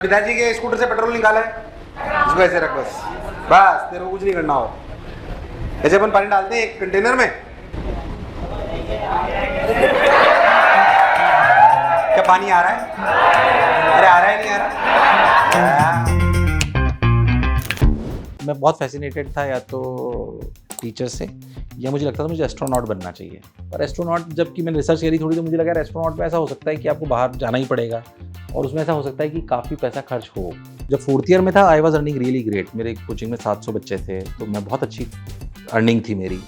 पिताजी के स्कूटर से पेट्रोल निकाला है, इसको ऐसे रख बस, बस तेरे को कुछ नहीं करना हो। ऐसे अपन पानी डालते हैं एक कंटेनर में। क्या पानी आ रहा है? अरे आ रहा है नहीं आ रहा? मैं बहुत फैसिनेटेड था या तो टीचर से, या मुझे लगता था मुझे एस्ट्रोनॉट बनना चाहिए। पर एस्ट्रोनॉट जबकि मैंने रिसर्च करी थोड़ी, तो मुझे लगा एस्ट्रोनॉट में ऐसा हो सकता है कि आपको बाहर जाना ही पड़ेगा और उसमें ऐसा हो सकता है कि काफ़ी पैसा खर्च हो। जब 4th ईयर में था I was earning really great. मेरे कोचिंग में 700 बच्चे थे, तो मैं बहुत अच्छी अर्निंग थी मेरी,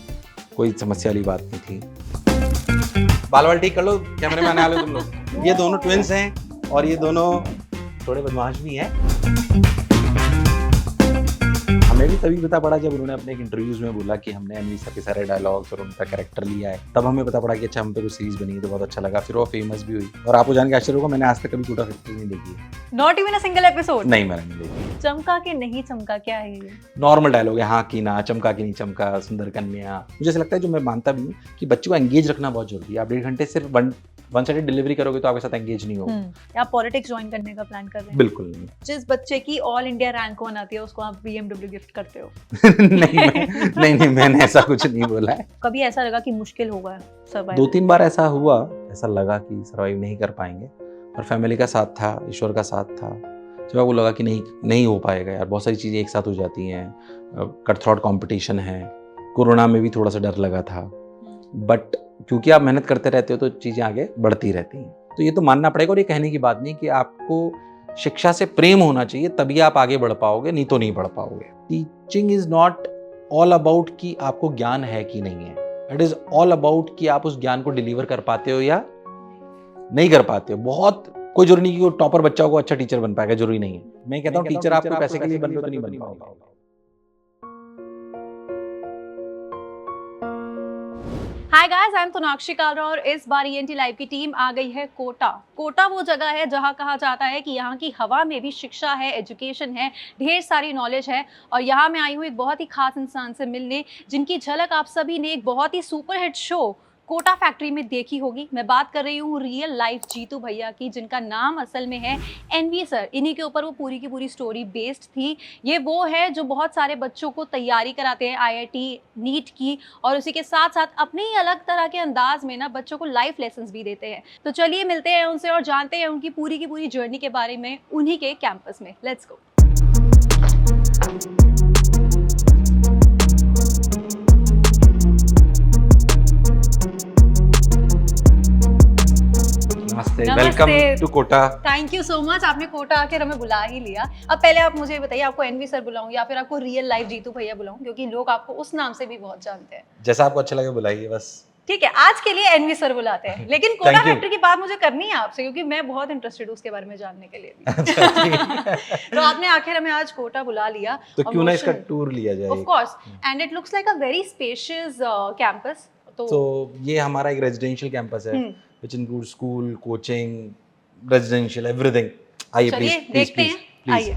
कोई समस्या वाली बात नहीं थी। बाल वाल ठीक कर लो, कैमरे में आने वाले तुम लोग। ये दोनों ट्विंस हैं और ये दोनों थोड़े बदमाश भी हैं। हमें भी तभी पता पड़ा जब उन्होंने अपने एक इंटरव्यूज में बोला कि हमने एनवी सर के सारे डायलॉग्स और उनका कैरेक्टर लिया है, तब हमें पता पड़ा कि अच्छा हम पे कुछ सीरीज बनी है, तो बहुत अच्छा लगा। फिर वो फेमस भी हुई और आपको जान के आश्चर्य होगा, मैंने आज तक कभी कोटा फैक्ट्री नहीं देखी है। Not even a single episode? नहीं, मैंने नहीं देखी। चमका के नहीं चमका, क्या है ये? नॉर्मल डायलॉग है, हाँ की ना, चमका की नहीं चमका, सुंदर कन्या। मुझे ऐसा लगता है, जो मैं मानता भी हूँ, कि बच्चों को एंगेज रखना बहुत जरूरी है। आप 1.5 घंटे सिर्फ वन साइडेड डिलीवरी करोगे तो आपके साथ एंगेज नहीं होगा। आप पॉलिटिक्स ज्वाइन करने का प्लान कर रहे हैं? बिल्कुल नहीं। जिस बच्चे की ऑल इंडिया रैंक 1 आती है उसको आप BMW गिफ्ट करते हो? नहीं, मैंने ऐसा कुछ नहीं बोला है। कभी ऐसा लगा कि मुश्किल होगा सर्वाइव? 2-3 बार ऐसा हुआ, ऐसा लगा कि सर्वाइव नहीं कर पाएंगे, और फैमिली का साथ था, ईश्वर का साथ था। जब आपको लगा कि नहीं हो पाएगा यार, बहुत सारी चीज़ें एक साथ हो जाती हैं, कट थ्रॉट कॉम्पिटिशन है, कोरोना में भी थोड़ा सा डर लगा था, बट क्योंकि आप मेहनत करते रहते हो तो चीज़ें आगे बढ़ती रहती हैं। तो ये तो मानना पड़ेगा, और ये कहने की बात नहीं कि आपको शिक्षा से प्रेम होना चाहिए, तभी आप आगे बढ़ पाओगे, नहीं तो नहीं बढ़ पाओगे। Teaching is not all about कि आपको ज्ञान है कि नहीं है, इट इज ऑल अबाउट कि आप उस ज्ञान को डिलीवर कर पाते हो या नहीं कर पाते हो। बहुत कोई जरूरी नहीं कि वो टॉपर बच्चा को अच्छा टीचर बन पाएगा, जरूरी नहीं है। मैं कहता हूँ टीचर आपको पैसे के लिए बन रहे हो तो नहीं बन पाओगे। Hi guys, I am Sonakshi Kalra और इस बार ENT लाइव की टीम आ गई है कोटा। कोटा वो जगह है जहां कहा जाता है कि यहाँ की हवा में भी शिक्षा है, एजुकेशन है, ढेर सारी नॉलेज है। और यहाँ मैं आई हूँ एक बहुत ही खास इंसान से मिलने, जिनकी झलक आप सभी ने एक बहुत ही सुपरहिट शो कोटा फैक्ट्री में देखी होगी। मैं बात कर रही हूँ रियल लाइफ जीतू भैया की, जिनका नाम असल में है NV सर। इन्हीं के ऊपर वो पूरी की पूरी स्टोरी बेस्ड थी। ये वो है जो बहुत सारे बच्चों को तैयारी कराते हैं IIT नीट की, और उसी के साथ साथ अपने ही अलग तरह के अंदाज में ना बच्चों को लाइफ लेसन्स भी देते हैं। तो चलिए मिलते हैं उनसे और जानते हैं उनकी पूरी की पूरी जर्नी के बारे में उन्हीं के कैंपस में। Let's go. नमस्ते, welcome to Kota. Thank you so much, आपने कोटा आकर हमें बुला ही लिया। अब पहले आप मुझे बताइए, आपको NV सर बुलाऊं या फिर आपको रियल लाइफ जीतू भैया बुलाऊं, क्योंकि लोग आपको उस नाम से भी बहुत जानते हैं। जैसा आपको अच्छा लगे बुलाइए बस। ठीक है, आज के लिए NV सर बुलाते हैं, लेकिन कोटा फैक्ट्री की बात मुझे करनी है आपसे, क्योंकि मैं बहुत इंटरेस्टेड हूँ उसके बारे में जानने के लिए भी। तो आपने आखिर हमें आज कोटा बुला लिया, तो क्यों ना इसका टूर लिया जाए। Of course, and it looks like a very spacious campus. तो ये हमारा एक रेजिडेंशियल कैंपस है, which includes school, coaching, residential, everything. आइए चलिए प्लीज देखते हैं, आइए।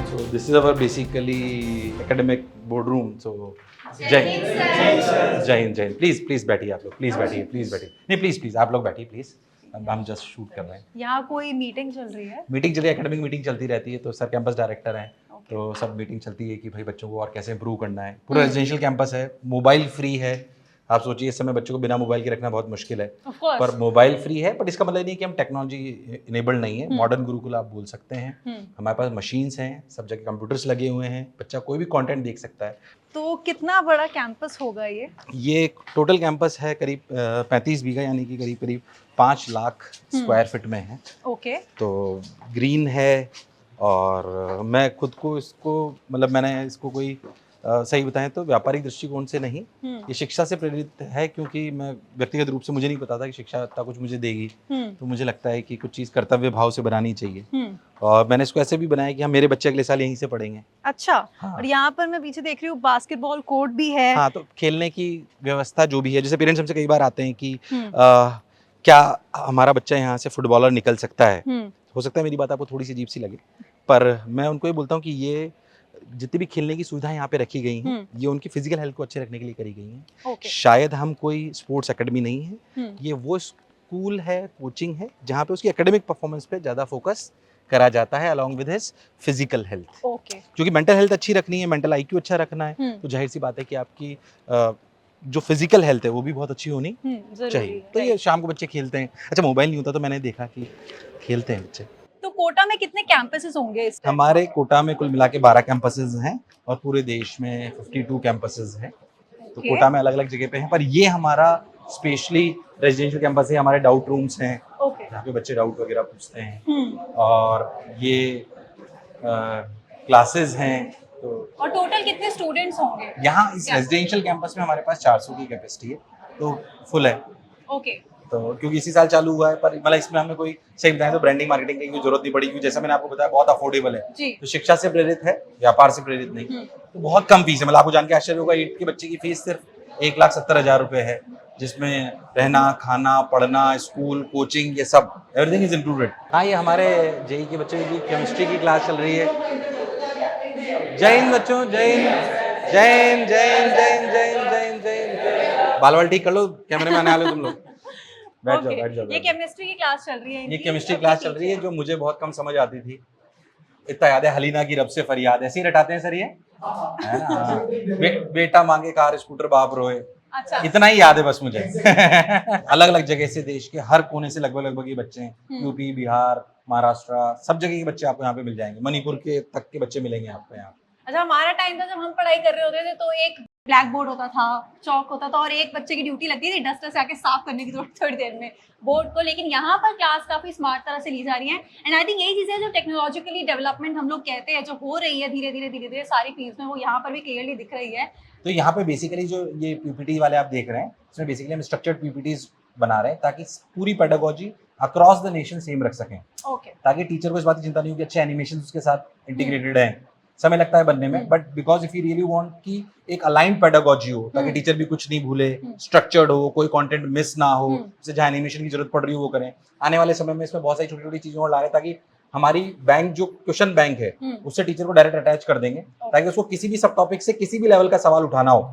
So this is our basically academic boardroom. So जय हिंद। प्लीज बैठिए आप लोग, प्लीज बैठिए। नहीं प्लीज आप लोग बैठिए प्लीज, हम जस्ट शूट कर रहे हैं। यहाँ कोई मीटिंग चल रही है? मीटिंग चल रही है, एकेडमिक मीटिंग चलती रहती है। तो सर कैंपस डायरेक्टर हैं, तो सब मीटिंग चलती है कि भाई बच्चों को और कैसे इंप्रूव करना है। पूरा रेजिडेंशियल कैंपस है, मोबाइल फ्री है। आप सोचिए इस समय बच्चों को बिना मोबाइल के रखना बहुत मुश्किल है, पर मोबाइल फ्री है। बट इसका मतलब नहीं कि हम टेक्नोलॉजी इनेबल्ड नहीं है। मॉडर्न गुरुकुल आप बोल सकते हैं। हमारे पास मशीन्स हैं, सब जगह कंप्यूटर्स लगे हुए हैं, बच्चा कोई भी कंटेंट देख सकता है। तो कितना बड़ा कैंपस होगा ये? ये टोटल कैंपस है करीब 35 बीघा, यानी कि करीब 5 लाख स्क्वायर फीट में है। ओके। तो ग्रीन है, और मैं खुद को इसको मतलब मैंने इसको कोई सही बताएं तो व्यापारिक दृष्टिकोण से नहीं, ये शिक्षा से प्रेरित है। क्योंकि मैं व्यक्तिगत रूप से, मुझे नहीं पता था कि शिक्षा इतना कुछ मुझे देगी, तो मुझे लगता है कि कुछ चीज़ कर्तव्य भाव से बनानी चाहिए। और मैंने इसको ऐसे भी बनाया कि हम मेरे बच्चे अगले साल यहीं से पढ़ेंगे। अच्छा। हाँ। और यहाँ पर मैं पीछे देख रही हूँ बास्केटबॉल कोर्ट भी है। हाँ, तो खेलने की व्यवस्था जो भी है, जैसे पेरेंट्स हमसे कई बार आते हैं कि क्या हमारा बच्चा यहाँ से फुटबॉलर निकल सकता है। हो सकता है मेरी बात आपको थोड़ी सी अजीब सी लगे, पर मैं उनको ये बोलता हूँ कि ये जितनी भी खेलने की सुविधाएं यहाँ पे रखी गई हैं ये उनकी फिजिकल हेल्थ को अच्छे रखने के लिए करी गई हैं। ओके। शायद हम कोई स्पोर्ट्स एकेडमी नहीं है, ये वो स्कूल है, कोचिंग है जहाँ पे उसकी एकेडमिक परफॉर्मेंस पे ज़्यादा फोकस करा जाता है along with his physical health. Okay. क्योंकि मेंटल हेल्थ अच्छी रखनी है, मेंटल आईक्यू अच्छा रखना है, तो जाहिर सी बात है कि आपकी जो फिजिकल हेल्थ है वो भी बहुत अच्छी होनी चाहिए। तो ये शाम को बच्चे खेलते हैं। अच्छा, मोबाइल नहीं होता तो मैंने देखा कि खेलते हैं बच्चे। तो कोटा में कितने कैंपसेस होंगे इस टाइम? हमारे कोटा में कुल मिला के 12 कैंपसेस हैं और पूरे देश में 52 कैंपसेस हैं। तो Okay. कोटा में अलग अलग जगह पे हैं, पर ये हमारा स्पेशली रेजिडेंशियल कैंपस है। हमारे डाउट रूम्स हैं ओके। जहाँ पे बच्चे डाउट वगैरह पूछते हैं, और ये क्लासेस हैं। तो और टोटल कितने स्टूडेंट्स होंगे? यहाँ इस रेजिडेंशियल कैंपस में हमारे पास 400 की कैपेसिटी है, तो फुल है। ओके। तो क्योंकि इसी साल चालू हुआ है, पर मतलब इसमें हमें कोई सही बताएं तो ब्रांडिंग मार्केटिंग की जरूरत नहीं पड़ी, क्योंकि जैसा मैंने आपको बताया बहुत अफोर्डेबल है। जी। तो शिक्षा से प्रेरित है, व्यापार से प्रेरित नहीं। तो बहुत कम फीस है, मतलब आपको जान के आश्चर्य होगा 8 के बच्चे की फीस सिर्फ 1,70,000 रुपए है, जिसमें रहना, खाना, पढ़ना, स्कूल, कोचिंग, ये सब एवरीथिंग इज इंक्लूडेड। हाँ, ये हमारे जेई के बच्चे की केमिस्ट्री की क्लास चल रही है। जय हिंद बच्चों, जय हिंद, जय हिंद, जय हिंद, जय हिंद, जय हिंद, जय हिंद, जय हिंद। बाल वाल ठीक कर लो, कैमरे में आने वाले हो तुम लोग। बैठ जाओ, बैठ जाओ। ये केमिस्ट्री की क्लास चल रही है ये इनकी? केमिस्ट्री क्लास चल रही है जो मुझे बहुत कम समझ आती थी। इतना याद है, हलीना की रब से फरियाद, ऐसे ही रटाते हैं सर ये, है ना? हाँ। बेटा मांगे कार स्कूटर बाप रोए, अच्छा। इतना ही याद है बस मुझे। अलग अलग जगह से, देश के हर कोने से लगभग ये बच्चे हैं। यूपी, बिहार, महाराष्ट्र, सब जगह के बच्चे आपको यहाँ पे मिल जाएंगे। मणिपुर के तक के बच्चे मिलेंगे आपको यहाँ। अच्छा, हमारा टाइम था जब हम पढ़ाई कर रहे होते थे तो एक ब्लैक बोर्ड होता था, चौक होता था, और एक बच्चे की ड्यूटी लगती थी डस्टर से आके साफ करने की थोड़ी देर में बोर्ड को। लेकिन यहाँ पर क्लास काफी स्मार्ट तरह से ली जा रही है, एंड आई थिंक यही चीजें जो टेक्नोलॉजिकली डेवलपमेंट हम लोग कहते हैं जो हो रही है धीरे धीरे सारी फील्ड में, वो यहाँ पर भी क्लियरली दिख रही है। तो यहाँ पे बेसिकली जो ये पीपीटी वाले आप देख रहे हैं, इसमें बेसिकली हम स्ट्रक्चर्ड पीपीटीज बना रहे हैं ताकि पूरी pedagogy across the nation same रख सकें। ओके। ताकि टीचर को इस बात की चिंता नहीं हो कि अच्छे एनिमेशन उसके साथ इंटीग्रेटेड है, समय लगता है बनने में, but because if you really want कि एक अलाइंड पेडागोजी हो ताकि टीचर भी कुछ नहीं भूले, स्ट्रक्चर्ड हो, कोई कंटेंट मिस ना हो, जैसे जहाँ एनिमेशन की जरूरत पड़ रही हो वो करें। आने वाले समय में इसमें बहुत सारी छोटी छोटी चीजें और ला रहे हैं ताकि हमारी बैंक जो क्वेश्चन बैंक है उससे टीचर को डायरेक्ट अटैच कर देंगे, ताकि उसको किसी भी सब टॉपिक से किसी भी लेवल का सवाल उठाना हो,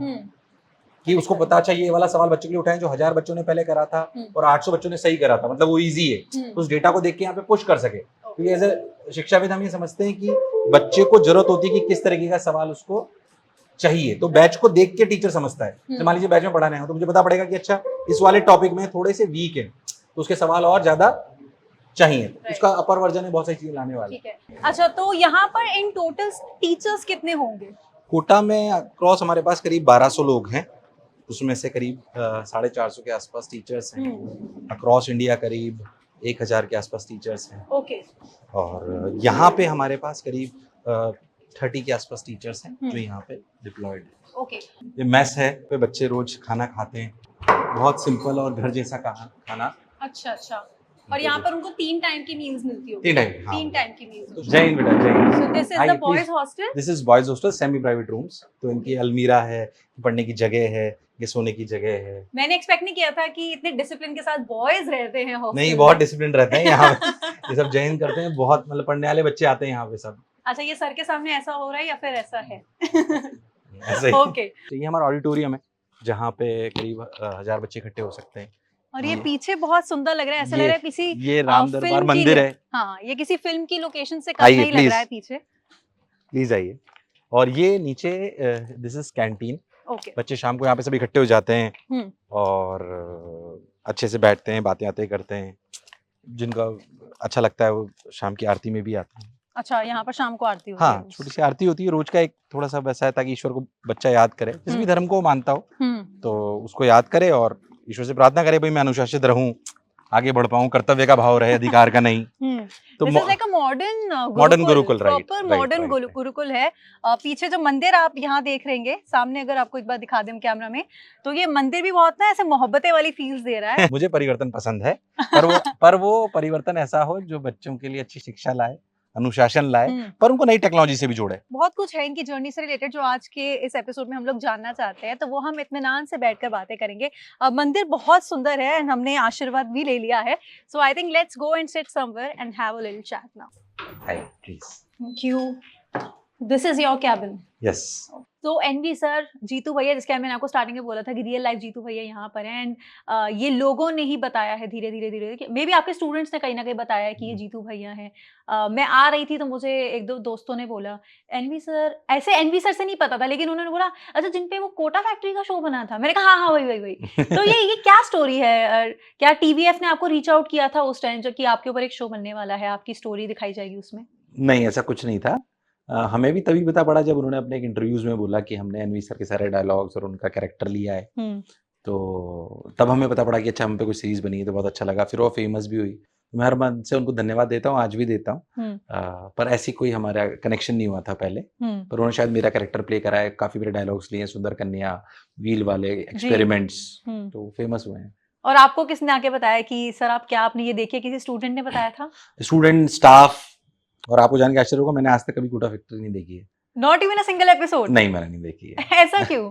कि उसको पता चाहिए ये वाला सवाल बच्चों के लिए उठाएं जो 1000 बच्चों ने पहले करा था और 800 बच्चों ने सही करा था, मतलब वो इजी है, तो उस डेटा को देख के यहाँ पे पुश कर सके। क्योंकि एज ए शिक्षाविद हम ये समझते हैं कि बच्चे को जरूरत होती है कि किस तरीके का सवाल उसको चाहिए, तो बैच को देख के टीचर समझता है। मान लीजिए बैच में पढ़ाना है तो मुझे पता पड़ेगा कि अच्छा इस वाले टॉपिक में थोड़े से वीक है तो उसके सवाल और ज्यादा चाहिए, तो उसका अपर वर्जन है, बहुत सारी चीजें लाने वाले। ठीक है। अच्छा, तो यहाँ पर इन टोटल टीचर्स कितने होंगे? कोटा में अक्रॉस हमारे पास करीब 1200 लोग हैं, उसमें से करीब 450 के आसपास टीचर्स हैं। अक्रॉस इंडिया करीब 1000 के आसपास टीचर्स हैं। ओके। और यहाँ पे हमारे पास करीब 30 के आसपास टीचर्स हैं जो यहाँ पे डिप्लॉयड है। ओके। ये मेस है पे बच्चे रोज खाना खाते हैं, बहुत सिंपल और घर जैसा खाना। अच्छा अच्छा। और यहाँ पर उनको 3 टाइम की मील्स मिलती होगी? 3 टाइम, हाँ। 3 टाइम की मील्स। जय हिंद बेटा, जय Hind. So this is the boys hostel? This is boys hostel, semi private rooms. तो इनकी अलमीरा है, पढ़ने की जगह है, ये सोने की जगह है। मैंने एक्सपेक्ट नहीं किया था कि इतने डिसिप्लिन के साथ बॉयज रहते हैं हॉस्टल। नहीं, बहुत डिसिप्लिन रहते हैं यहाँ पे। ये सब जय हिंद करते हैं, बहुत मतलब पढ़ने वाले बच्चे आते हैं यहाँ पे सब। अच्छा, ये सर के सामने ऐसा हो रहा है या फिर ऐसा है? ऐसा ही। ओके। तो ये हमारा ऑडिटोरियम है जहाँ पे करीब 1000 बच्चे इकट्ठे हो सकते हैं। और ये पीछे बहुत सुंदर लग रहा है, ऐसा लग रहा है किसी ये राम दरबार मंदिर है। हाँ, ये किसी फिल्म की लोकेशन से कम नहीं लग रहा है पीछे। प्लीज आइए। और ये नीचे दिस इज कैंटीन। ओके। बच्चे शाम को यहाँ पे सब इकट्ठे हो जाते हैं और अच्छे से बैठते हैं, बातें आते करते हैं। जिनका अच्छा लगता है वो शाम की आरती में भी आते हैं। अच्छा, यहाँ पर शाम को आरती होती है? हाँ, छोटी सी आरती होती है रोज का, एक थोड़ा सा वैसा है ताकि ईश्वर को बच्चा याद करे, जिस भी धर्म को मानता हो तो उसको याद करे और ईश्वर से प्रार्थना करे भाई मैं अनुशासित रहूं, आगे बढ़ पाऊं, कर्तव्य का भाव रहे, अधिकार का नहीं। तो this is like a modern Gurukul, right? Proper modern Gurukul है। पीछे जो मंदिर आप यहाँ देख रहेंगे सामने, अगर आपको एक बार दिखा दें कैमरा में, तो ये मंदिर भी बहुत ना ऐसे मोहब्बतें वाली फील्स दे रहा है। मुझे परिवर्तन पसंद है, पर वो परिवर्तन ऐसा हो जो बच्चों के लिए अच्छी शिक्षा लाए, अनुशासन लाए, पर उनको नई टेक्नोलॉजी से भी जोड़े। बहुत कुछ है इनकी जर्नी से रिलेटेड जो आज के इस एपिसोड में हम लोग जानना चाहते हैं, तो वो हम इत्मीनान से बैठकर बातें करेंगे। मंदिर बहुत सुंदर है एंड हमने आशीर्वाद भी ले लिया है, so I think let's go and sit somewhere and have a little chat now. Hi, please. Thank you. This is your cabin. Yes. तो एनवी सर, जीतू भैया, जिसके मैंने आपको स्टार्टिंग में बोला था कि रियल लाइफ जीतू भैया यहाँ पर हैं, एंड ये लोगों ने ही बताया है धीरे धीरे धीरे धीरे, मे बी आपके स्टूडेंट्स ने कहीं ना कहीं बताया है कि ये जीतू भैया हैं। मैं आ रही थी तो मुझे एक दो दोस्तों ने बोला एनवी सर, ऐसे एनवी सर से नहीं पता था, लेकिन उन्होंने बोला अच्छा जिन पे वो कोटा फैक्ट्री का शो बना था। मैंने कहा हाँ हाँ वही वही वही। तो ये क्या स्टोरी है? क्या टीवीएफ ने आपको रीच आउट किया था उस टाइम जब कि आपके ऊपर एक शो बनने वाला है, आपकी स्टोरी दिखाई जाएगी उसमें? नहीं, ऐसा कुछ नहीं था। हमें भी तभी पता पड़ा जब उन्होंने अपने एक इंटरव्यूज़ में बोला कि हमने एनवी सर के सारे डायलॉग्स और उनका कैरेक्टर लिया है। तो तब हमें पता पड़ा कि अच्छा हम पे कोई सीरीज़ बनी है, तो बहुत अच्छा लगा। फिर वो फेमस भी हुई। मैं हर मन से उनको धन्यवाद देता हूँ, आज भी देता हूँ। पर ऐसी कोई हमारा कनेक्शन नहीं हुआ था पहले। पर उन्होंने शायद मेरा कैरेक्टर प्ले करा है, काफ़ी मेरे डायलॉग्स लिए हैं, सुंदर कन्या, व्हील वाले, एक्सपेरिमेंट्स, तो फेमस हुए हैं। और आपको किसने आके बताया कि सर आप क्या आपने ये देखिए, किसी स्टूडेंट ने बताया था? स्टूडेंट, स्टाफ, और आपको जान के आश्चर्य होगा मैंने आज तक कभी कोटा फैक्ट्री नहीं देखी है। Not even a single episode? नहीं, मैंने नहीं देखी है। ऐसा क्यों?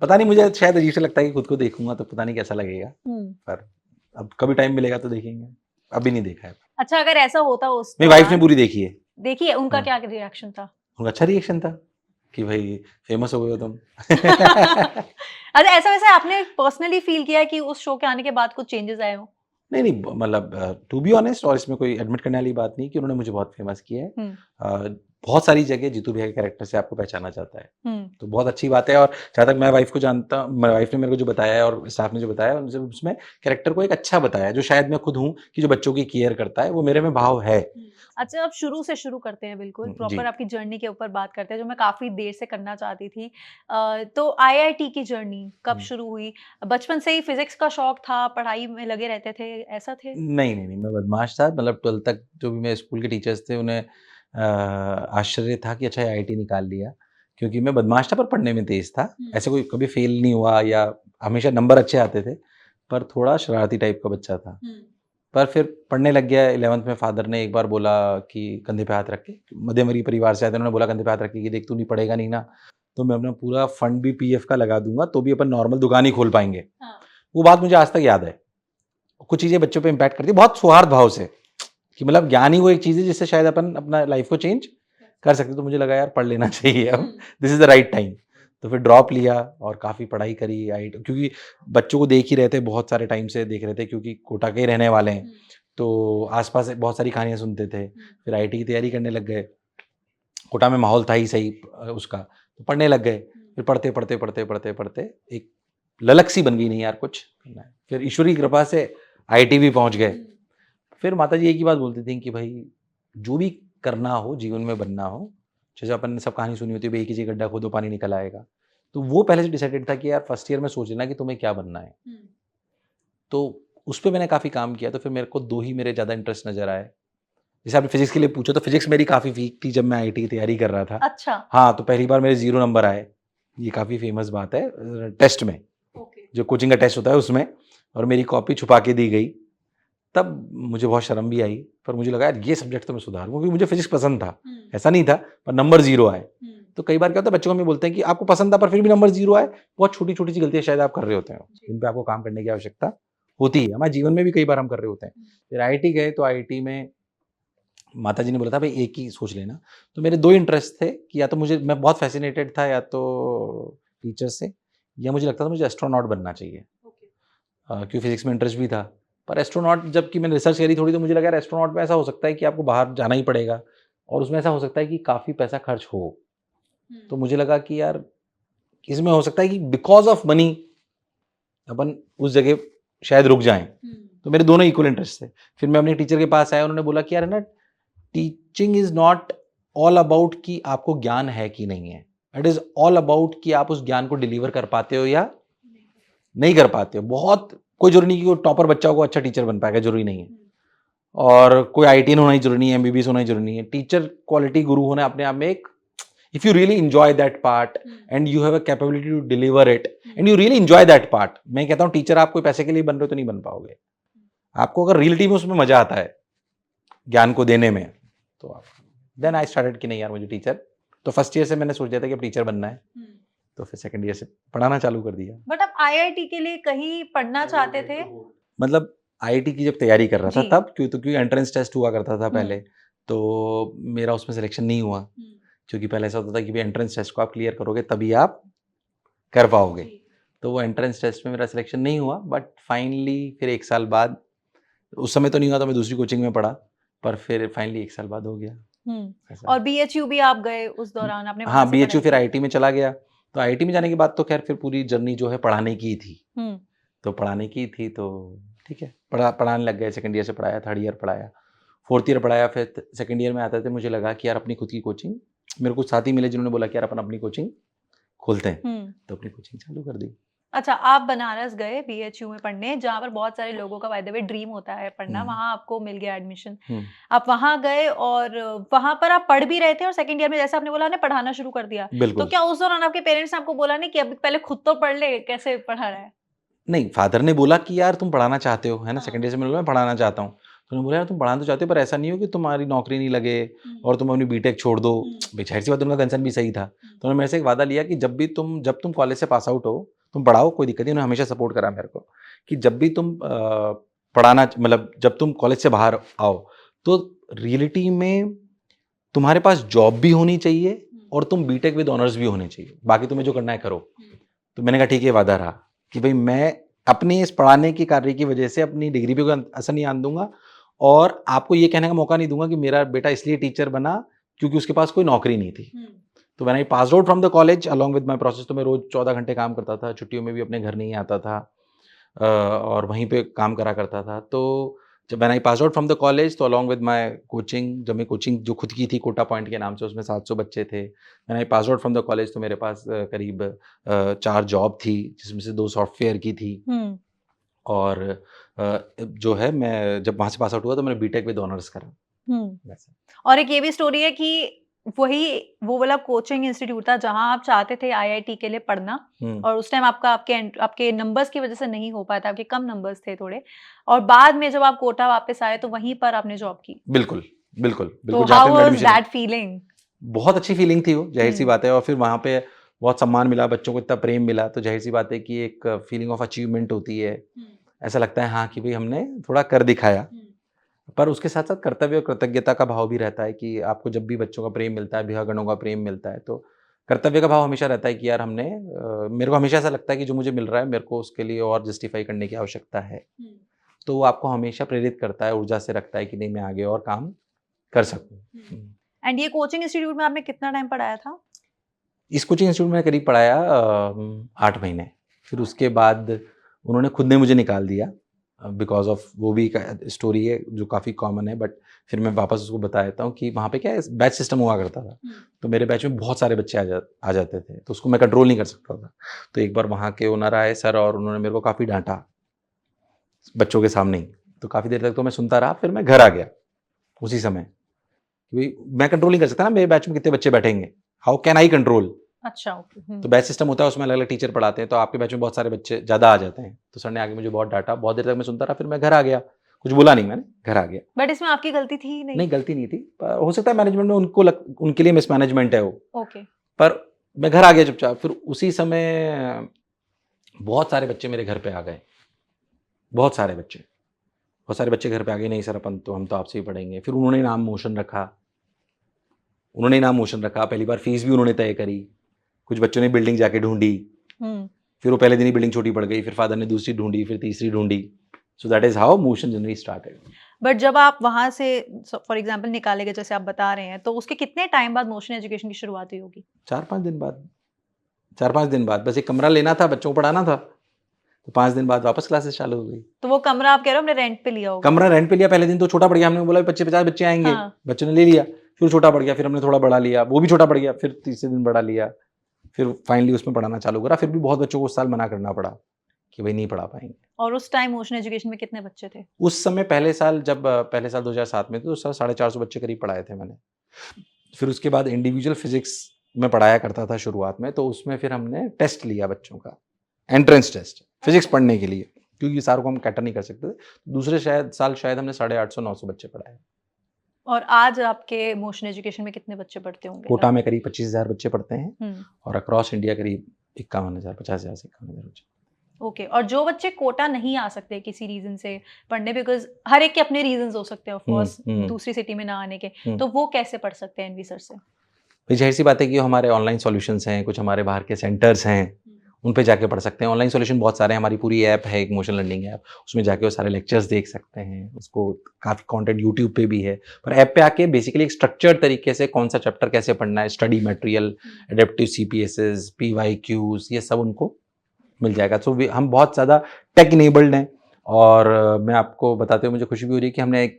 पता नहीं, मुझे शायद अजीब सा लगता है कि खुद को देखूंगा तो पता नहीं कैसा लगेगा। पर अब कभी टाइम मिलेगा तो देखेंगे, अभी नहीं देखा है। अच्छा, अगर ऐसा होता उस मेरी वाइफ ने पूरी देखी है। देखिए, उनका हाँ। क्या रिएक्शन था? उनका अच्छा रिएक्शन था कि भाई फेमस हो गए हो तुम। अच्छा, ऐसा वैसे आपने पर्सनली फील किया है कि उस शो के आने के बाद कुछ चेंजेस आए हो? नहीं नहीं, मतलब टू बी ऑनेस्ट, और इसमें कोई एडमिट करने वाली बात नहीं कि उन्होंने मुझे बहुत फेमस किया है। बहुत सारी जगह जीतू भैया के कैरेक्टर से आपको पहचाना जाता है, तो बहुत अच्छी बात है। और जहाँ तक मैं वाइफ को जानता हूँ, मेरी वाइफ ने मेरे को जो बताया है और स्टाफ ने जो बताया उनसे, उसमें कैरेक्टर को एक अच्छा बताया है, जो शायद मैं खुद हूँ कि जो बच्चों की केयर करता है, वो मेरे में भाव है। अच्छा, अब शुरू से शुरू करते हैं, बिल्कुल जी। प्रॉपर आपकी जर्नी के ऊपर बात करते हैं, जो मैं काफ़ी देर से करना चाहती थी। तो आईआईटी की जर्नी कब शुरू हुई? बचपन से ही फिजिक्स का शौक था, पढ़ाई में लगे रहते थे, ऐसा थे? नहीं नहीं नहीं, मैं बदमाश था। मतलब 12th तक जो भी मेरे स्कूल के टीचर्स थे उन्हें आश्चर्य था कि अच्छा आईआईटी निकाल लिया, क्योंकि मैं बदमाश था पर पढ़ने में तेज था। ऐसे कोई कभी फेल नहीं हुआ या हमेशा नंबर अच्छे आते थे, पर थोड़ा शरारती टाइप का बच्चा था। पर फिर पढ़ने लग गया। 11th में फादर ने एक बार बोला कि कंधे पे हाथ रख के, मध्यमवर्गीय परिवार से आए थे, उन्होंने बोला कंधे पे हाथ रख के कि देख तू नहीं पढ़ेगा नहीं ना, तो मैं अपना पूरा फंड भी पीएफ का लगा दूंगा तो भी अपन नॉर्मल दुकान ही खोल पाएंगे। वो बात मुझे आज तक याद है। कुछ चीज़ें बच्चों पे इम्पैक्ट करती है बहुत सौहार्द भाव से, कि मतलब ज्ञान ही वो एक चीज़ है जिससे शायद अपन अपना लाइफ को चेंज कर सकते। तो मुझे लगा यार पढ़ लेना चाहिए, अब this is the right time. तो फिर ड्रॉप लिया और काफ़ी पढ़ाई करी आईआईटी, क्योंकि बच्चों को देख ही रहे थे, बहुत सारे टाइम से देख रहे थे, क्योंकि कोटा के ही रहने वाले हैं, तो आसपास बहुत सारी कहानियाँ सुनते थे। फिर आईआईटी की तैयारी करने लग गए। कोटा में माहौल था ही सही उसका, तो पढ़ने लग गए। फिर पढ़ते पढ़ते पढ़ते पढ़ते पढ़ते एक ललक सी बन गई, नहीं यार कुछ करना है। फिर ईश्वर की कृपा से आईआईटी भी पहुंच गए। फिर माता जी एक ही बात बोलती थी कि भाई जो भी करना हो, जीवन में बनना हो, जैसे अपन ने सब कहानी सुनी होती है, एक ही जगह गड्ढा खोदो पानी निकल आएगा, तो वो पहले से डिसाइडेड था कि यार फर्स्ट ईयर में सोच लेना कि तुम्हें क्या बनना है। तो उस पर मैंने काफ़ी काम किया। तो फिर मेरे को दो ही मेरे ज़्यादा इंटरेस्ट नज़र आए। जैसे आपने फिजिक्स के लिए पूछा, तो फिजिक्स मेरी काफ़ी वीक थी जब मैं आईआईटी की तैयारी कर रहा था। अच्छा। हाँ, तो पहली बार मेरे 0 नंबर आए, ये काफ़ी फेमस बात है, टेस्ट में, जो कोचिंग का टेस्ट होता है उसमें, और मेरी कॉपी छुपा के दी गई। तब मुझे बहुत शर्म भी आई, पर मुझे लगा यार ये सब्जेक्ट तो मैं सुधारूँ, क्योंकि मुझे फिजिक्स पसंद था, ऐसा नहीं था, पर नंबर 0 आए। तो कई बार क्या होता है, बच्चों को हमें बोलते हैं कि आपको पसंद था पर फिर भी नंबर 0 आए। बहुत छोटी छोटी सी गलतियाँ शायद आप कर रहे होते हैं, जिन पे आपको काम करने की आवश्यकता होती है। हमारे जीवन में भी कई बार हम कर रहे होते हैं। फिर आईआईटी गए, तो आईआईटी में माता जी ने बोला था भाई एक ही सोच लेना। तो मेरे 2 इंटरेस्ट थे कि या तो मैं बहुत फैसिनेटेड था या तो टीचर से, या मुझे लगता था मुझे एस्ट्रोनॉट बनना चाहिए, क्योंकि फिजिक्स में इंटरेस्ट भी था। पर एस्ट्रोनॉट जबकि मैंने रिसर्च करी थोड़ी, तो मुझे लगा यार एस्ट्रोनॉट में ऐसा हो सकता है कि आपको बाहर जाना ही पड़ेगा, और उसमें ऐसा हो सकता है कि काफ़ी पैसा खर्च हो। तो मुझे लगा कि यार इसमें हो सकता है कि बिकॉज ऑफ मनी अपन उस जगह शायद रुक जाएं। तो मेरे दोनों इक्वल इंटरेस्ट थे। फिर मैं अपने टीचर के पास आया, उन्होंने बोला कि यार ना, teaching is not all about कि आपको ज्ञान है कि नहीं है, इट इज ऑल अबाउट कि आप उस ज्ञान को डिलीवर कर पाते हो या नहीं कर पाते हो। बहुत कोई जरूरी नहीं कि वो टॉपर बच्चा को अच्छा टीचर बन पाएगा, जरूरी नहीं है। और कोई आईटीएन होना ही जरूरी नहीं है, एमबीबीएस होना ही जरूरी नहीं है। टीचर क्वालिटी गुरु होना अपने आप में एक, if you really enjoy that part and you have a capability to deliver it and you really enjoy that part, मैं कहता हूँ टीचर आप कोई पैसे के लिए बन रहे हो तो नहीं बन पाओगे। आपको अगर रियलिटी में उसमें मजा आता है ज्ञान को देने में, तो आप देन आई स्टार्टेड कि नहीं यार मुझे टीचर। तो फर्स्ट ईयर से मैंने सोच लिया था कि अब टीचर बनना है, तो फिर सेकंड ईयर से पढ़ाना चालू कर दिया। बट आप आईआईटी के लिए कहीं पढ़ना चाहते थे? मतलब आईआईटी की जब तैयारी कर रहा था जी। तब, क्योंकि एंट्रेंस टेस्ट हुआ करता था पहले, तो मेरा उसमें सिलेक्शन नहीं हुआ। क्योंकि पहले ऐसा होता था कि भाई एंट्रेंस टेस्ट को आप क्लियर करोगे तभी आप कर पाओगे। तो वो एंट्रेंस टेस्ट में मेरा सिलेक्शन नहीं हुआ, बट फाइनली फिर 1 साल बाद, उस समय तो नहीं हुआ था, मैं दूसरी कोचिंग में पढ़ा, पर फिर फाइनली 1 साल बाद हो गया ऐसा। और बीएचयू भी आप गए उस दौरान, आपने वहाँ हाँ, से बीएचयू पढ़ाई फिर की? आईआईटी में चला गया। तो आईआईटी में जाने के बाद तो खैर फिर पूरी जर्नी जो है पढ़ाने की ही थी। हम्म, तो पढ़ाने की थी तो ठीक है, पढ़ाने लग गए। सेकंड ईयर से पढ़ाया, थर्ड ईयर पढ़ाया, फोर्थ ईयर पढ़ाया। फिर सेकंड ईयर में आते थे मुझे लगा कि यार अपनी खुद की कोचिंग, मेरे कुछ साथी मिले जिन्होंने बोला कि यार अपन अपनी कोचिंग खोलते हैं, तो अपनी कोचिंग चालू कर दी। अच्छा, आप बनारस गए बीएचयू में पढ़ने, जहाँ पर बहुत सारे लोगों का बाय द वे ड्रीम होता है पढ़ना, वहाँ आपको मिल गया एडमिशन। आप वहाँ गए और वहाँ पर आप पढ़ भी रहे थे और सेकंड ईयर में जैसे आपने बोला आपने पढ़ाना शुरू कर दिया। तो बिल्कुल। क्या उस दौरान आपके पेरेंट्स ने आपको बोला नहीं कि अभी पहले खुद तो पढ़ ले, कैसे पढ़ा रहा है? नहीं, फादर ने बोला कि यार तुम पढ़ाना चाहते हो, है ना, हाँ। सेकंड ईयर से मैं पढ़ाना चाहता हूँ। तो उन्होंने बोला यार तुम पढ़ाना तो चाहते हो, पर ऐसा नहीं हो कि तुम्हारी नौकरी नहीं लगे और तुम अपनी बीटेक छोड़ दो। भाई जाहिर सी बात, उनका कंसर्न भी सही था। तो उन्होंने मेरे से एक वादा लिया कि जब तुम कॉलेज से पास आउट हो, तुम पढ़ाओ, कोई दिक्कत नहीं। उन्होंने हमेशा सपोर्ट करा मेरे को कि जब भी तुम पढ़ाना, मतलब जब तुम कॉलेज से बाहर आओ तो रियलिटी में तुम्हारे पास जॉब भी होनी चाहिए और तुम बीटेक विद ऑनर्स भी होने चाहिए, बाकी तुम्हें जो करना है करो। तो मैंने कहा ठीक है, वादा रहा कि भाई मैं अपने इस पढ़ाने के कार्य की वजह से अपनी डिग्री पे कोई असर नहीं आने दूंगा और आपको ये कहने का मौका नहीं दूंगा कि मेरा बेटा इसलिए टीचर बना क्योंकि उसके पास कोई नौकरी नहीं थी। तो मैंने pass out from the college along with my process, तो मैं रोज 14 घंटे काम करता था, छुट्टियों में भी अपने घर नहीं आता था और वहीं पे काम करा करता था। तो जब मैंने pass out from the college तो अलॉन्ग विद माई कोचिंग, जब मैं कोचिंग जो खुद की थी कोटा पॉइंट के नाम से, उसमें 700 बच्चे थे। मैंने pass out from the college तो मेरे पास करीब 4 जॉब थी, जिसमें से 2 सॉफ्टवेयर की थी। और जो है मैं जब वहाँ से पास आउट हुआ तो मैंने बीटेक विद ऑनर्स करा। और एक ये भी स्टोरी है कि वो वाला कोचिंग इंस्टीट्यूट था जहां आप चाहते थे आईआईटी के लिए पढ़ना और उस टाइम आपके नंबर्स की वजह से नहीं हो पाया था, आपके कम नंबर्स थे थोड़े, और बाद में जब आप कोटा वापस आए तो वहीं पर आपने जॉब की। बिल्कुल बिल्कुल तो बिल्कुल। How was that feeling? बहुत अच्छी फीलिंग थी वो, जाहिर सी बात है। और फिर वहाँ पे बहुत सम्मान मिला, बच्चों को इतना प्रेम मिला, तो जाहिर सी बात है कि एक फीलिंग ऑफ अचीवमेंट होती है। ऐसा लगता है हाँ कि भाई हमने थोड़ा कर दिखाया, पर उसके साथ साथ कर्तव्य और कृतज्ञता का भाव भी रहता है कि आपको जब भी बच्चों का प्रेम मिलता है, बिहागणों का प्रेम मिलता है, तो कर्तव्य का भाव हमेशा रहता है कि यार हमने मेरे को हमेशा ऐसा लगता है कि जो मुझे मिल रहा है मेरे को उसके लिए और जस्टिफाई करने की आवश्यकता है। तो वो आपको हमेशा प्रेरित करता है, ऊर्जा से रखता है कि नहीं मैं आगे और काम कर सकूँ। एंड ये कोचिंग इंस्टीट्यूट में आपने कितना टाइम पढ़ाया था? इस कोचिंग इंस्टीट्यूट में करीब पढ़ाया 8 महीने। फिर उसके बाद उन्होंने खुद ने मुझे निकाल दिया बिकॉज ऑफ, वो भी स्टोरी है जो काफ़ी कॉमन है, बट फिर मैं वापस उसको बता देता हूँ कि वहाँ पे क्या है, बैच सिस्टम हुआ करता था। तो मेरे बैच में बहुत सारे बच्चे आ जाते थे, तो उसको मैं कंट्रोल नहीं कर सकता था। तो एक बार वहाँ के ओनर आए सर, और उन्होंने मेरे को काफ़ी डांटा बच्चों के सामने ही। तो काफ़ी देर तक तो मैं सुनता रहा, फिर मैं घर आ गया उसी समय। मैं कंट्रोल नहीं कर सकता ना मेरे बैच में कितने बच्चे बैठेंगे, हाउ कैन आई कंट्रोल। अच्छा, ओके। तो बैच सिस्टम होता है, उसमें अलग अलग टीचर पढ़ाते हैं, तो आपके बैच में बहुत सारे बच्चे ज़्यादा आ जाते हैं। तो सर ने आगे मुझे बहुत डांटा, बहुत देर तक मैं सुनता रहा, फिर मैं घर आ गया, कुछ बोला नहीं, मैंने घर आ गया। बट इसमें आपकी गलती थी नहीं? नहीं, गलती नहीं थी, पर हो सकता है मैनेजमेंट में उनके लिए मिसमैनेजमेंट है वो। ओके। पर मैं घर आ गया चुपचाप। फिर उसी समय बहुत सारे बच्चे मेरे घर पे आ गए, बहुत सारे बच्चे घर पे आ गए, नहीं सर हम तो आपसे ही पढ़ेंगे। फिर उन्होंने नाम मोशन रखा, पहली बार फीस भी उन्होंने तय करी। कुछ बच्चों ने बिल्डिंग जाके ढूंढी, फिर वो पहले दिन ही बिल्डिंग छोटी पड़ गई, फिर फादर ने दूसरी ढूंढी, फिर तीसरी ढूंढी। So that is how motion journey started. But जब आप वहां से फॉर एग्जांपल निकाले गए जैसे आप बता रहे हैं, तो उसके कितने टाइम बाद मोशन एजुकेशन की शुरुआत हुई होगी? 4-5 दिन बाद बस एक कमरा लेना था, बच्चों को पढ़ाना था, तो 5 दिन बाद वापस क्लासेस चालू हो गई। तो वो कमरा आप कह रहे हो हमने रेंट पे लिया होगा? कमरा रेंट पे लिया। पहले दिन तो छोटा पड़ गया, हमने बोला 50 बच्चे आएंगे। हाँ। बच्चों ने ले लिया, फिर छोटा पड़ गया, फिर हमने थोड़ा बड़ा लिया, वो भी छोटा पड़ गया, फिर तीसरे दिन बड़ा लिया, फिर फाइनली उसमें पढ़ाना चालू करा। फिर भी बहुत बच्चों को उस साल मना करना पड़ा कि भाई नहीं पढ़ा पाएंगे। और उस टाइम मोशन एजुकेशन में कितने बच्चे थे? उस समय पहले साल 2007 में थे, तो 450 बच्चे करीब पढ़ाए थे मैंने। फिर उसके बाद इंडिविजुअल फिजिक्स में पढ़ाया करता था शुरुआत में, तो उसमें फिर हमने टेस्ट लिया बच्चों का, एंट्रेंस टेस्ट फिजिक्स पढ़ने के लिए, क्योंकि सारों को हम कैटर नहीं कर सकते थे। दूसरे साल शायद हमने 850-900 बच्चे पढ़ाए। और आज आपके मोशन एजुकेशन में कितने बच्चे पढ़ते होंगे? कोटा में करीब 25,000 बच्चे पढ़ते हैं और अक्रॉस इंडिया करीब 51,000, 50,000 से 51,000 बच्चे। ओके। और जो बच्चे कोटा नहीं आ सकते किसी रीजन से पढ़ने, बिकॉज हर एक के अपने रीजंस हो सकते हैं ऑफ कोर्स दूसरी सिटी में ना आने के, तो वो कैसे पढ़ सकते हैं एनवी सर से? भाई जाहिर सी बात है कि हमारे ऑनलाइन सॉल्यूशंस हैं, कुछ हमारे बाहर के सेंटर्स हैं, उन पे जाके पढ़ सकते हैं। ऑनलाइन सॉल्यूशन बहुत सारे हैं, हमारी पूरी ऐप है एक मोशन लर्निंग ऐप, उसमें जाके वो सारे लेक्चर्स देख सकते हैं। उसको काफ़ी कंटेंट यूट्यूब पे भी है, पर ऐप पे आके बेसिकली एक स्ट्रक्चर्ड तरीके से कौन सा चैप्टर कैसे पढ़ना है, study material, adaptive CPSS, PYQs, ये सब उनको मिल जाएगा। तो हम बहुत ज़्यादा टेक इनेबल्ड हैं। और मैं आपको बताते हुए मुझे खुशी भी हो रही है कि हमने एक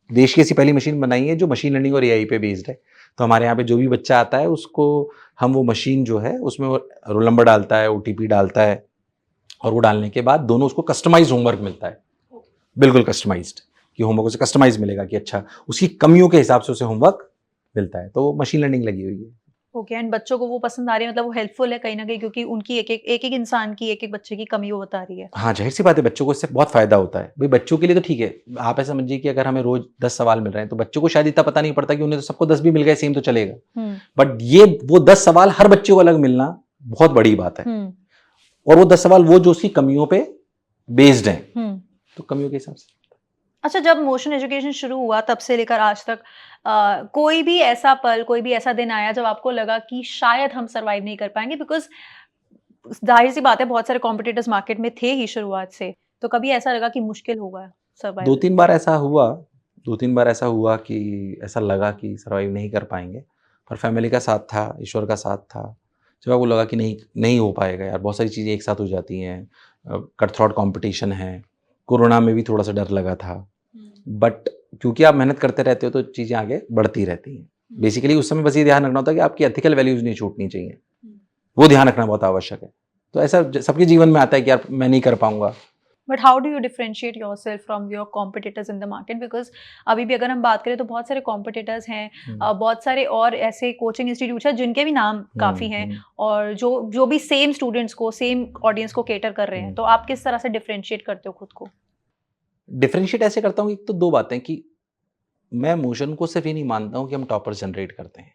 देश की ऐसी पहली मशीन बनाई है जो मशीन लर्निंग और AI पे बेस्ड है। तो हमारे यहाँ पे जो भी बच्चा आता है उसको हम वो मशीन जो है उसमें वो रोल नंबर डालता है, OTP डालता है, और वो डालने के बाद दोनों उसको कस्टमाइज होमवर्क मिलता है, बिल्कुल कस्टमाइज्ड, कि होमवर्क उसे कस्टमाइज मिलेगा कि अच्छा उसकी कमियों के हिसाब से उसे होमवर्क मिलता है। तो मशीन लर्निंग लगी हुई है। ओके, एंड बच्चों को वो पसंद आ रही है, मतलब वो हेल्पफुल है कहीं ना कहीं, क्योंकि उनकी एक एक इंसान की एक एक बच्चे की कमी वो बता रही है। हाँ, जाहिर सी बात है, बच्चों को इससे बहुत फायदा होता है। भाई बच्चों के लिए तो ठीक है, आप ऐसा समझिए कि अगर हमें रोज 10 सवाल मिल रहे हैं तो बच्चों को शायद इतना पता नहीं पड़ता कि उन्हें तो सबको 10 भी मिल गए सेम तो चलेगा। बट ये वो 10 सवाल हर बच्चे को अलग मिलना बहुत बड़ी बात है। और वो 10 सवाल वो जो उसकी कमियों पे बेस्ड हैं, तो कमियों के हिसाब से। अच्छा, जब मोशन एजुकेशन शुरू हुआ तब से लेकर आज तक कोई भी ऐसा पल, कोई भी ऐसा दिन आया जब आपको लगा कि शायद हम सरवाइव नहीं कर पाएंगे? बिकॉज जाहिर सी बात है बहुत सारे कॉम्पिटिटर्स मार्केट में थे ही शुरुआत से, तो कभी ऐसा लगा कि मुश्किल होगा सरवाइव? 2-3 बार ऐसा हुआ, 2-3 बार ऐसा हुआ कि ऐसा लगा कि सर्वाइव नहीं कर पाएंगे, पर फैमिली का साथ था, ईश्वर का साथ था। जब आपको लगा कि नहीं हो पाएगा यार, बहुत सारी चीज़ें एक साथ हो जाती हैं, कट थ्रॉट कॉम्पिटिशन है, कोरोना में भी थोड़ा सा डर लगा था, बट क्योंकि आप मेहनत करते रहते हो तो चीज़ें आगे बढ़ती रहती हैं। बेसिकली उस समय बस ये ध्यान रखना होता है कि आपकी एथिकल वैल्यूज़ नहीं छूटनी चाहिए, वो ध्यान रखना बहुत आवश्यक है। तो ऐसा सबके जीवन में आता है कि यार मैं नहीं कर पाऊंगा। But how do you differentiate yourself from your competitors in the market? Because अभी भी अगर हम बात करें तो बहुत सारे कॉम्पिटिटर्स हैं, बहुत सारे और ऐसे कोचिंग इंस्टीट्यूट हैं जिनके भी नाम काफ़ी हैं, और जो भी सेम स्टूडेंट्स को, सेम ऑडियंस को केटर कर रहे हैं, तो आप किस तरह से डिफरेंशिएट करते हो खुद को? डिफरेंशिएट ऐसे करता हूँ, एक तो 2 बातें कि मैं मोशन को सिर्फ ये नहीं मानता हूँ कि हम टॉपर्स जनरेट करते हैं,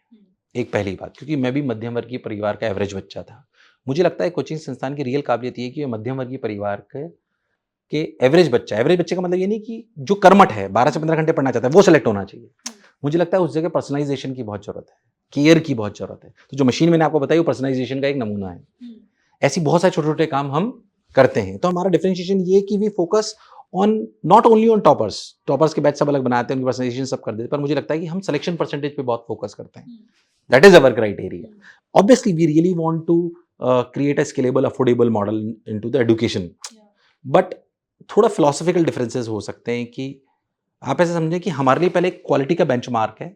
एक पहली बात, क्योंकि मैं भी मध्यम वर्गीय परिवार का एवरेज बच्चा था। मुझे लगता है कोचिंग संस्थान की रियल काबिलियत ये है कि मध्यम वर्गीय परिवार के एवरेज बच्चे का मतलब ये नहीं कि जो कर्मठ है 12 से 15 घंटे पढ़ना चाहता है वो सेलेक्ट होना चाहिए। मुझे लगता है उस जगह पर्सनलाइजेशन की बहुत जरूरत है, केयर की बहुत जरूरत है। तो जो मशीन मैंने आपको बताई वो पर्सनलाइजेशन का एक नमूना है। ऐसी बहुत सारे छोटे छोटे काम हम करते हैं। तो हमारा डिफरेंशिएशन ये कि we focus on not only on toppers के बैच सब अलग बनाते हैं, उनकी पर्सनलाइजेशन सब कर देते हैं, पर मुझे लगता है कि हम सिलेक्शन परसेंटेज पे बहुत फोकस करते हैं। That is our criteria. Obviously we really want to create a scalable affordable model into the education, but थोड़ा फिलोसफिकल डिफरेंसेस हो सकते हैं कि आप ऐसे समझें कि हमारे लिए पहले क्वालिटी का बेंचमार्क है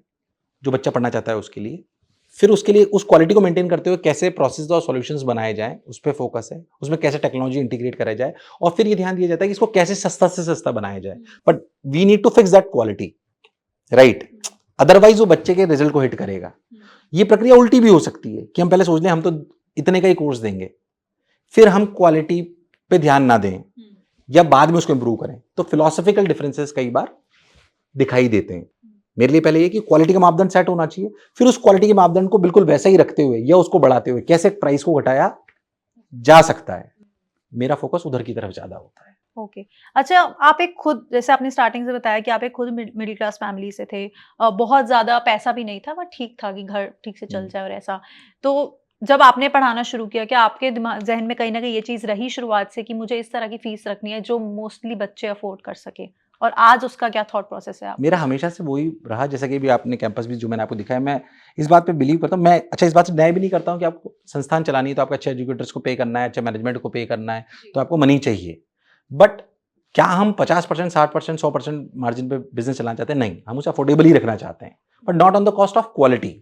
जो बच्चा पढ़ना चाहता है उसके लिए, फिर उसके लिए उस क्वालिटी को मेंटेन करते हुए कैसे प्रोसेस और सॉल्यूशंस बनाए जाएं उस पर फोकस है, उसमें कैसे टेक्नोलॉजी इंटीग्रेट कराई जाए, और फिर ये ध्यान दिया जाता है कि इसको कैसे सस्ता से सस्ता बनाया जाए। But we need to fix that quality, right? Otherwise वो बच्चे के रिजल्ट को हिट करेगा। ये प्रक्रिया उल्टी भी हो सकती है कि हम पहले सोच लें हम तो इतने का ही कोर्स देंगे, फिर हम क्वालिटी पे ध्यान ना दें या बाद में उसको इंप्रूव करें। तो फिलोसफिकल डिफरेंसेस कई बार दिखाई देते हैं। मेरे लिए पहले ये कि क्वालिटी का मापदंड सेट होना चाहिए, फिर उस क्वालिटी के मापदंड को बिल्कुल वैसा ही रखते हुए या उसको बढ़ाते हुए कैसे प्राइस को घटाया जा सकता है, मेरा फोकस उधर की तरफ ज्यादा होता है। ओके अच्छा, आप एक खुद, जैसे आपने स्टार्टिंग से बताया कि आप एक खुद मिडिल क्लास फैमिली से थे, बहुत ज़्यादा पैसा भी नहीं था, बट ठीक था कि घर ठीक से चल जाए और ऐसा। तो जब आपने पढ़ाना शुरू किया, क्या आपके दिमाग जहन में कहीं ना कहीं ये चीज़ रही शुरुआत से कि मुझे इस तरह की फीस रखनी है जो मोस्टली बच्चे अफोर्ड कर सके, और आज उसका क्या थॉट प्रोसेस है? मेरा हमेशा से वही रहा, जैसा कि भी आपने कैंपस भी जो मैंने आपको दिखाया, मैं इस बात पे बिलीव करता हूँ। मैं इस बात से न्याय भी नहीं करता हूँ कि आपको संस्थान चलानी है तो आपको अच्छे एजुकेटर्स को पे करना है, अच्छे मैनेजमेंट को पे करना है, तो आपको मनी चाहिए। बट क्या हम 50%, 60%, 100% मार्जिन पे बिजनेस चलाना चाहते हैं? नहीं, हम उसे अफोर्डेबल ही रखना चाहते हैं, but not on the cost of quality.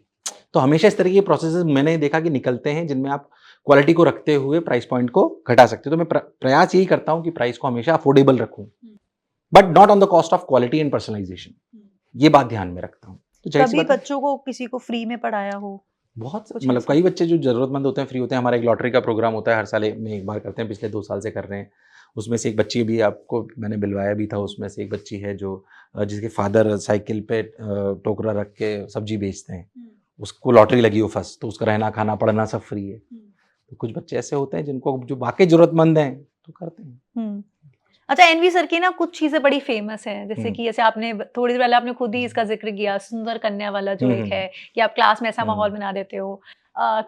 तो हमेशा इस तरह के प्रोसेसेस मैंने देखा कि निकलते हैं जिनमें आप क्वालिटी को रखते हुए प्राइस पॉइंट को घटा सकते हो। तो मैं प्रयास यही करता हूँ कि प्राइस को हमेशा अफोर्डेबल रखूँ, but not on the cost of quality and personalisation. ये बात ध्यान में रखता हूँ। तो कभी बच्चों को किसी को फ्री में पढ़ाया हो? बहुत, मतलब कई बच्चे जो जरूरतमंद होते हैं फ्री होते हैं। हमारा एक लॉटरी का प्रोग्राम होता है, हर साल में एक बार करते हैं, पिछले 2 साल से कर रहे हैं। उसमें से एक बच्ची भी आपको मैंने बिलवाया भी था। उसमें से एक बच्ची है जो जिसके फादर साइकिल पे टोकरा रख के सब्जी बेचते हैं, उसको लॉटरी लगी हो फर्स्ट, तो उसका रहना खाना पढ़ना सब फ्री है। तो कुछ बच्चे ऐसे होते हैं जिनको जो वाकई जरूरतमंद हैं तो करते हैं। अच्छा, एनवी सर की ना कुछ चीजें बड़ी फेमस हैं, जैसे कि जैसे आपने थोड़ी देर पहले आपने खुद ही इसका जिक्र किया, सुंदर कन्या वाला जो एक है कि आप क्लास में ऐसा माहौल बना देते हो।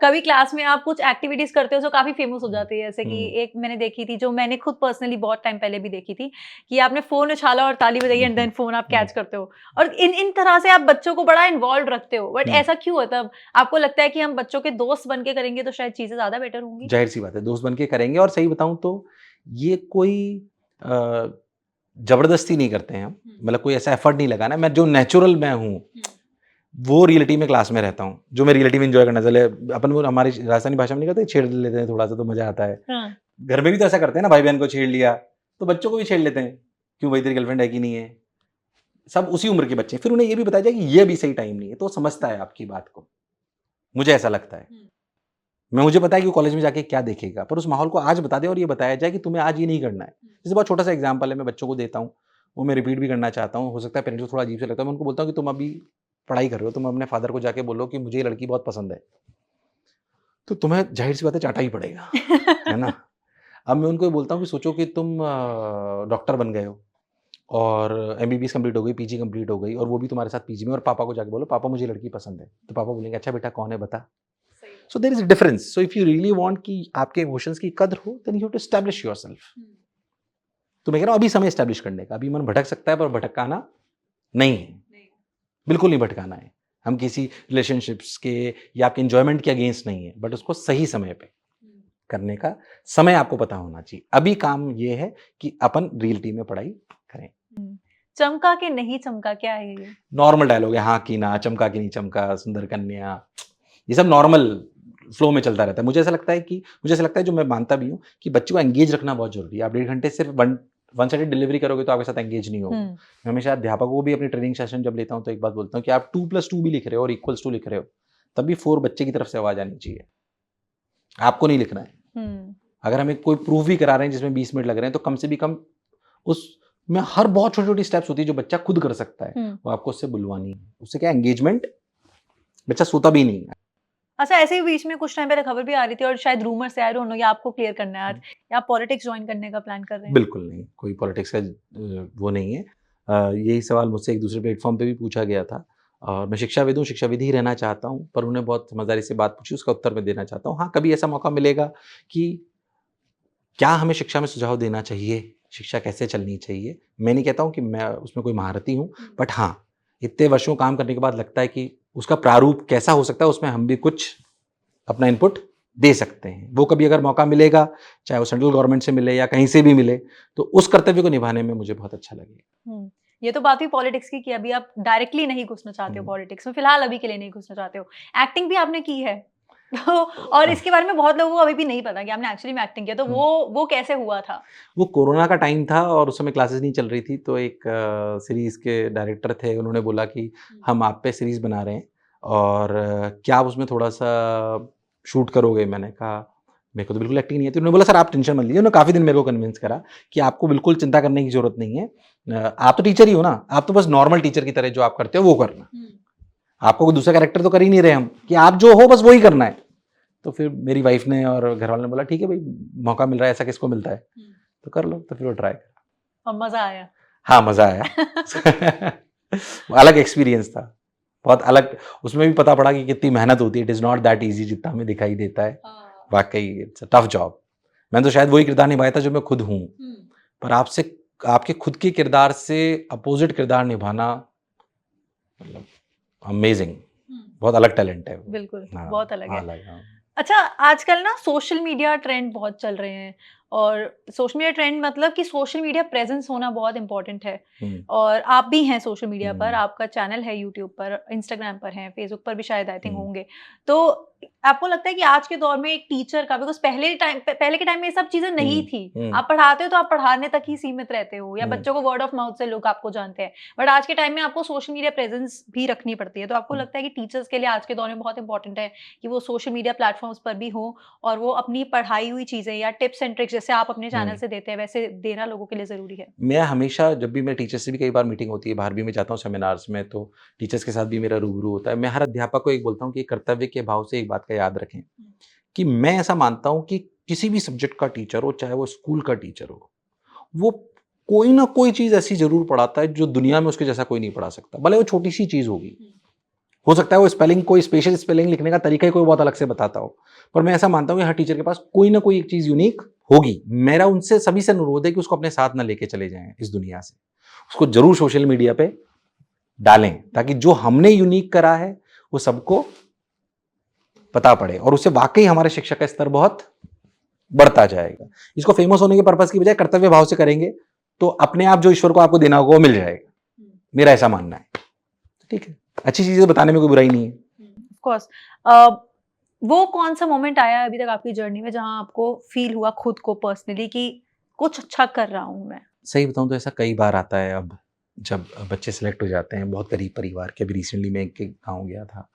कभी क्लास में आप कुछ एक्टिविटीज करते हो जो काफी फेमस हो जाती है, जैसे कि एक मैंने देखी थी, जो मैंने खुद पर्सनली बहुत टाइम पहले भी देखी थी, कि आपने फोन उछाला और ताली बजाई एंड देन फोन आप कैच करते हो, और इन तरह से आप बच्चों को बड़ा इन्वॉल्व रखते हो। बट ऐसा क्यों होता है? आपको लगता है कि हम बच्चों के दोस्त बन के करेंगे तो शायद चीजें ज्यादा बेटर होंगी? जाहिर सी बात है, दोस्त बन के करेंगे। और सही बताऊं तो ये कोई जबरदस्ती नहीं करते हैं हम, मतलब कोई ऐसा एफर्ट नहीं लगाना। मैं जो नेचुरल मैं हूँ वो रियलिटी में क्लास में रहता हूँ, जो मैं रियलिटी में एंजॉय करना। चले अपन वो हमारी राजस्थानी भाषा में नहीं करते, छेड़ लेते हैं थोड़ा सा तो मजा आता है। घर में भी तो ऐसा करते हैं ना, भाई बहन को छेड़ लिया तो बच्चों को भी छेड़ लेते हैं, क्यों भाई तेरी गर्लफ्रेंड है कि नहीं है। सब उसी उम्र के बच्चे, फिर उन्हें ये भी बताया जाए कि ये भी सही टाइम नहीं है, तो समझता है आपकी बात को, मुझे ऐसा लगता है। मुझे पता है कि वो कॉलेज में जाके क्या देखेगा, पर उस माहौल को आज बता दें और ये बताया जाए कि तुम्हें आज ये नहीं करना है। जैसे बहुत छोटा सा एग्जांपल है, मैं बच्चों को देता हूँ, वो मैं रिपीट भी करना चाहता हूँ। हो सकता है पेरेंट्स को थोड़ा अजीब से लगता है, मैं उनको बोलता हूँ कि तुम अभी पढ़ाई कर रहे हो, तुम अपने फादर को जाके बोलो कि मुझे ये लड़की बहुत पसंद है, तो तुम्हें जाहिर सी बात है चाटा ही पड़ेगा, है ना। अब मैं उनको बोलता हूँ कि सोचो कि तुम डॉक्टर बन गए हो और MBBS कंप्लीट हो गई, PG कंप्लीट हो गई, और वो भी तुम्हारे साथ PG में, और पापा को जाके बोलो पापा मुझे लड़की पसंद है, तो पापा बोलेंगे अच्छा बेटा कौन है बता। So there is a difference. So if you really want कि आपके इमोशंस की कदर हो, then you have to establish yourself. तो मैं कह रहा हूँ अभी समय एस्टैब्लिश करने का। अभी मन भटक सकता है पर भटकाना नहीं है, बिल्कुल नहीं भटकाना है। हम किसी रिलेशनशिप्स के या आपके एंजॉयमेंट के अगेंस्ट नहीं है, बट उसको सही समय पे करने का समय आपको पता होना चाहिए। अभी काम ये है कि अपन रियलिटी में पढ़ाई करें। चमका के नहीं चमका, क्या है ये? नॉर्मल डायलॉग है, हाँ की ना, चमका की नहीं चमका, सुंदर कन्या, ये सब नॉर्मल फ्लो में चलता रहता है। मुझे ऐसा लगता है जो मैं मानता भी हूँ कि बच्चों को एंगेज रखना बहुत जरूरी है। आप 1.5 घंटे सिर्फ वन साइडेड डिलीवरी करोगे तो आपके साथ एंगेज नहीं होगा। मैं हमेशा अध्यापकों को भी अपनी ट्रेनिंग सेशन जब लेता हूँ तो एक बात बोलता हूँ कि आप 2+2 भी लिख रहे हो और =2 लिख रहे हो, तब भी 4 बच्चे की तरफ से आवाज आनी चाहिए, आपको नहीं लिखना है। अगर हमें कोई प्रूफ भी करा रहे हैं जिसमें 20 मिनट लग रहे हैं, तो कम से भी कम उसमें हर बहुत छोटी छोटी स्टेप्स होती है जो बच्चा खुद कर सकता है, वो आपको उससे बुलवानी है। उससे क्या एंगेजमेंट, बच्चा सोता भी नहीं है। अच्छा, ऐसे ही बीच में कुछ टाइम पहले खबर भी आ रही थी और शायद रूमर से आई डोंट नो, ये आपको क्लियर करना है आज, या आप पॉलिटिक्स ज्वाइन करने का प्लान कर रहे हैं? बिल्कुल नहीं, कोई पॉलिटिक्स का वो नहीं है। यही सवाल मुझसे एक दूसरे प्लेटफॉर्म पे भी पूछा गया था, और मैं शिक्षाविद हूँ, शिक्षाविद ही रहना चाहता हूँ, पर उन्हें बहुत समझदारी से बात पूछी, उसका उत्तर मैं देना चाहता हूँ। हाँ, कभी ऐसा मौका मिलेगा कि क्या हमें शिक्षा में सुझाव देना चाहिए, शिक्षा कैसे चलनी चाहिए, मैं नहीं कहता हूँ कि मैं उसमें कोई महारथी हूँ, बट हाँ, इतने वर्षों काम करने के बाद लगता है कि उसका प्रारूप कैसा हो सकता है, उसमें हम भी कुछ अपना इनपुट दे सकते हैं। वो कभी अगर मौका मिलेगा, चाहे वो सेंट्रल गवर्नमेंट से मिले या कहीं से भी मिले, तो उस कर्तव्य को निभाने में मुझे बहुत अच्छा लगेगा। ये तो बात हुई पॉलिटिक्स की कि अभी आप डायरेक्टली नहीं घुसना चाहते हो पॉलिटिक्स में, फिलहाल अभी के लिए नहीं घुसना चाहते हो। एक्टिंग भी आपने की है और इसके बारे में बहुत लोगों को अभी भी नहीं पता कि आपने एक्चुअली में एक्टिंग किया, तो वो कैसे हुआ था? वो कोरोना का टाइम था और उस समय क्लासेस नहीं चल रही थी, तो एक सीरीज के डायरेक्टर थे, उन्होंने बोला कि हम आप पे सीरीज बना रहे हैं और क्या आप उसमें थोड़ा सा शूट करोगे। मैंने कहा मेरे को तो बिल्कुल एक्टिंग नहीं है। तो उन्होंने बोला सर आप टेंशन मत लीजिए। उन्होंने काफ़ी दिन मेरे को कन्विंस करा कि आपको बिल्कुल चिंता करने की जरूरत नहीं है, आप तो टीचर ही हो ना, आप तो बस नॉर्मल टीचर की तरह जो आप करते हो वो करना, आपको कोई दूसरा कैरेक्टर तो कर ही नहीं रहे हम, कि आप जो हो बस वही करना है। तो फिर मेरी वाइफ ने और घर वालों ने बोला ठीक है भाई, मौका मिल रहा है, ऐसा किसको मिलता है, तो कर लो। तो फिर वो ट्राई करा और मजा आया? हाँ, मजा आया। अलग एक्सपीरियंस था, बहुत अलग। उसमें भी पता पड़ा कि कितनी मेहनत होती है। It is not that easy जितना हमें दिखाई देता है, वाकई इट्स अ टफ जॉब। मैंने तो शायद वही किरदार निभाया था जो मैं खुद हूँ, पर आपके खुद के किरदार से अपोजिट किरदार निभाना मतलब अमेजिंग, बहुत अलग टैलेंट है। बिल्कुल, हाँ, बहुत अलग है। हाँ। अच्छा, आजकल ना सोशल मीडिया ट्रेंड बहुत चल रहे हैं, और सोशल मीडिया ट्रेंड मतलब कि सोशल मीडिया प्रेजेंस होना बहुत इंपॉर्टेंट है, और आप भी हैं सोशल मीडिया पर, आपका चैनल है यूट्यूब पर, इंस्टाग्राम पर है, फेसबुक पर भी शायद आई थिंक होंगे। तो आपको लगता है कि आज के दौर में एक टीचर का, बिकॉज पहले के टाइम में ये सब चीजें नहीं थी, आप पढ़ाते हो तो आप पढ़ाने तक ही सीमित रहते हो, या बच्चों को वर्ड ऑफ माउथ से लोग आपको जानते हैं, बट आज के टाइम में आपको सोशल मीडिया प्रेजेंस भी रखनी पड़ती है। तो आपको लगता है कि टीचर्स के लिए आज के दौर में बहुत इंपॉर्टेंट है कि वो सोशल मीडिया प्लेटफॉर्म्स पर भी हो, और वो अपनी पढ़ाई हुई चीजें या टिप्स एंड ट्रिक्स जैसे आप अपने चैनल से देते हैं वैसे देना लोगों के लिए जरूरी है? मैं हमेशा, जब भी मैं टीचर से भी कई बार मीटिंग होती है, बाहर भी मैं जाता हूँ सेमिनार्स में, तो टीचर्स के साथ भी मेरा रूबरू होता है। मैं हर अध्यापक को एक बोलता हूँ कि कर्तव्य के भाव से एक बात का याद रखें कि मैं ऐसा मानता हूँ कि किसी भी सब्जेक्ट का टीचर हो, चाहे वो स्कूल का टीचर हो, वो कोई ना कोई चीज़ ऐसी जरूर पढ़ाता है जो दुनिया में उसके जैसा कोई नहीं पढ़ा सकता, भले वो छोटी सी चीज़ होगी। हो सकता है वो स्पेलिंग, कोई स्पेशल स्पेलिंग लिखने का तरीका ही कोई बहुत अलग से बताता हो, पर मैं ऐसा मानता हूँ कि हर टीचर के पास कोई ना कोई एक चीज़ यूनिक होगी। मेरा उनसे सभी से अनुरोध है कि उसको अपने साथ ना लेके चले जाएं इस दुनिया से, उसको जरूर सोशल मीडिया पे डालें, ताकि जो हमने यूनिक करा है वो सबको पता पड़े और उससे वाकई हमारे शिक्षा का स्तर बहुत बढ़ता जाएगा। इसको फेमस होने के पर्पस की बजाय कर्तव्य भाव से करेंगे तो अपने आप जो ईश्वर को आपको देना होगा वो मिल जाएगा, मेरा ऐसा मानना है। ठीक है, अच्छी चीजें बताने में कोई बुराई नहीं है। Of course. वो कौन सा मोमेंट आया है अभी तक आपकी जर्नी में जहां आपको फील हुआ खुद को पर्सनली कि कुछ अच्छा कर रहा हूं मैं? सही बताऊं तो ऐसा कई बार आता है। अब जब बच्चे सेलेक्ट हो जाते हैं बहुत गरीब परिवार के, अभी रिसेंटली मैं एक गाँव गया था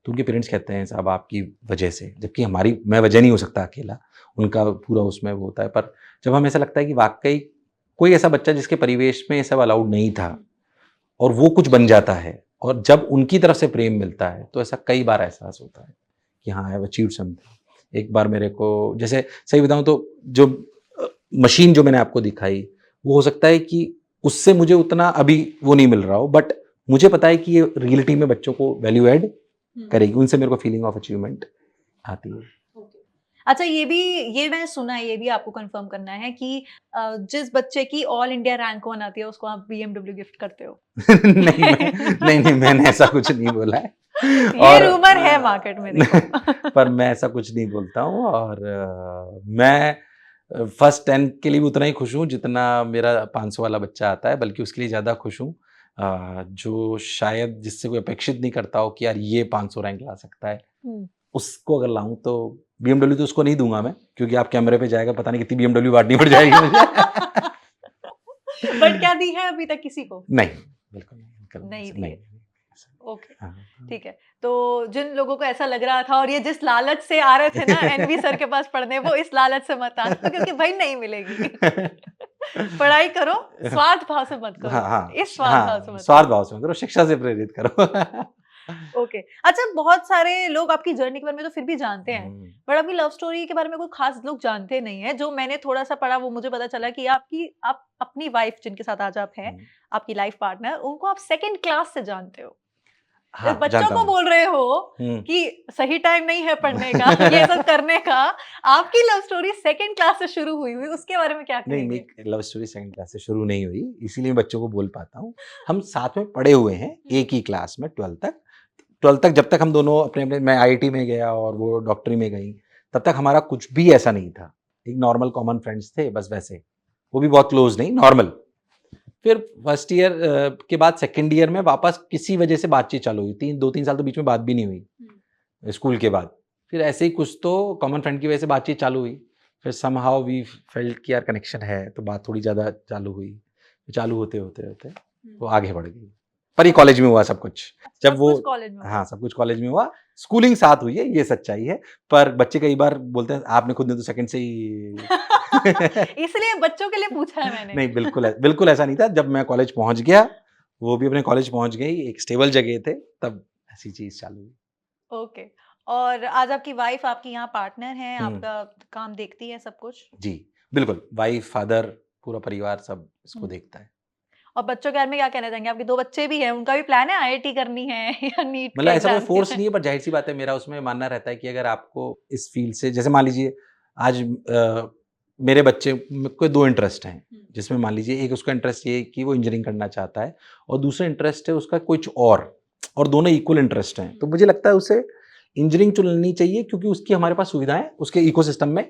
तो उनके पेरेंट्स कहते हैं साहब आपकी वजह से, जबकि हमारी, मैं वजह नहीं हो सकता अकेला, उनका पूरा उसमें वो होता है। पर जब हमें ऐसा लगता है कि वाकई कोई ऐसा बच्चा जिसके परिवेश में ये सब अलाउड नहीं था और वो कुछ बन जाता है, और जब उनकी तरफ से प्रेम मिलता है तो ऐसा कई बार एहसास होता है कि हाँ आई हैव अचीव्ड समथिंग। एक बार मेरे को, जैसे सही बताऊं तो जो मशीन जो मैंने आपको दिखाई, वो हो सकता है कि उससे मुझे उतना अभी वो नहीं मिल रहा हो, बट मुझे पता है कि ये रियलिटी में बच्चों को वैल्यू ऐड करेगी, उनसे मेरे को फीलिंग ऑफ अचीवमेंट आती है। अच्छा, ये मैंने सुना है, ये भी आपको कंफर्म करना है कि जिस बच्चे की ऑल इंडिया रैंक 1 आती है उसको आप BMW गिफ्ट करते हो। नहीं, मैंने ऐसा कुछ नहीं बोला है। ये रूमर है मार्केट में, देखो। पर मैं ऐसा कुछ नहीं बोलता हूँ, और मैं फर्स्ट 10 के लिए भी उतना ही खुश हूँ जितना मेरा 500 वाला बच्चा आता है, बल्कि उसके लिए ज़्यादा खुश हूँ जो शायद जिससे कोई अपेक्षित नहीं करता हो कि यार ये 500 रैंक ला सकता है, उसको अगर लाऊं तो BMW तो उसको नहीं दूंगा मैं, क्योंकि आप कैमरे पे जाएगा पता नहीं कितनी BMW बांटनी पड़ जाएगी मुझे। बट क्या दी है अभी तक किसी को? नहीं, बिल्कुल नहीं दी है। ओके, हाँ। ठीक है। तो जिन लोगों को ऐसा लग रहा था और ये जिस लालच से आ रहे थे ना NV सर के पास पढ़ने, वो इस लालच से मत आना क्योंकि भाई नहीं मिलेगी। पढ़ाई करो, स्वार्थ भाव से मत करो। हाँ, इस स्वार्थ भाव से मत स्वार्थ भाव से मत करो, शिक्षा से प्रेरित करो। ओके। अच्छा, बहुत सारे लोग आपकी जर्नी के बारे में तो फिर भी जानते हैं, बट आपकी लव स्टोरी के बारे में कोई खास लोग जानते नहीं है। जो मैंने थोड़ा सा पढ़ा वो मुझे पता चला कि आप अपनी वाइफ जिनके साथ आज आप हैं, आपकी लाइफ पार्टनर, उनको आप 2nd क्लास से जानते हो। हाँ, बच्चों को बोल रहे हो कि सही टाइम नहीं है पढ़ने का, ये सब करने का। आपकी लव स्टोरी 2nd क्लास से शुरू हुई, उसके बारे में क्या कहेंगे? नहीं, मेरी लव स्टोरी 2nd क्लास से शुरू नहीं हुई, इसीलिए मैं बच्चों को बोल पाता हूँ। हम साथ में पढ़े हुए हैं एक ही क्लास में 12th तक। जब तक हम दोनों अपने मैं IIT में गया और वो डॉक्टरी में गई, तब तक हमारा कुछ भी ऐसा नहीं था। एक नॉर्मल कॉमन फ्रेंड्स थे बस, वैसे वो भी बहुत क्लोज नहीं, नॉर्मल। फिर फर्स्ट ईयर के बाद 2nd ईयर में वापस किसी वजह से बातचीत चालू हुई, 2-3 साल तो बीच में बात भी नहीं हुई स्कूल के बाद। फिर ऐसे ही कुछ तो कॉमन फ्रेंड की वजह से बातचीत चालू हुई, फिर समहाउ वी फेल्ट कि यार कनेक्शन है, तो बात थोड़ी ज़्यादा चालू हुई। चालू होते वो आगे बढ़ गई। पर ये कॉलेज में हुआ सब कुछ, जब वो हाँ सब कुछ कॉलेज में हुआ। स्कूलिंग साथ हुई है, ये सच्चाई है। पर बच्चे कई बार बोलते हैं आपने खुद ने तो 2nd से ही इसलिए बच्चों के लिए पूछा है मैंने। नहीं, बिल्कुल ऐसा नहीं था। जब मैं कॉलेज पहुंच गया, वो भी अपने कॉलेज पहुंच गई, एक स्टेबल जगह थे, तब ऐसी चीज चालू हुई। ओके। और आज आपकी वाइफ आपकी यहाँ पार्टनर है, आपका काम देखती है, सब कुछ? जी बिल्कुल, वाइफ, फादर, पूरा परिवार सब इसको देखता है। और बच्चों के बारे में क्या कहना चाहेंगे? आपके 2 बच्चे भी हैं, उनका भी प्लान है IIT करनी है या नीट? मतलब ऐसा कोई फोर्स नहीं है, पर जाहिर सी बात है मेरा उसमें मानना रहता है कि अगर आपको इस फील्ड से, जैसे मान लीजिए आज मेरे बच्चे को 2 इंटरेस्ट हैं, जिसमें मान लीजिए एक उसका इंटरेस्ट ये कि वो इंजीनियरिंग करना चाहता है और दूसरा इंटरेस्ट है उसका कुछ और दोनों इक्वल इंटरेस्ट हैं। तो मुझे लगता है उसे इंजीनियरिंग चुननी चाहिए, क्योंकि उसकी हमारे पास सुविधाएं उसके इकोसिस्टम में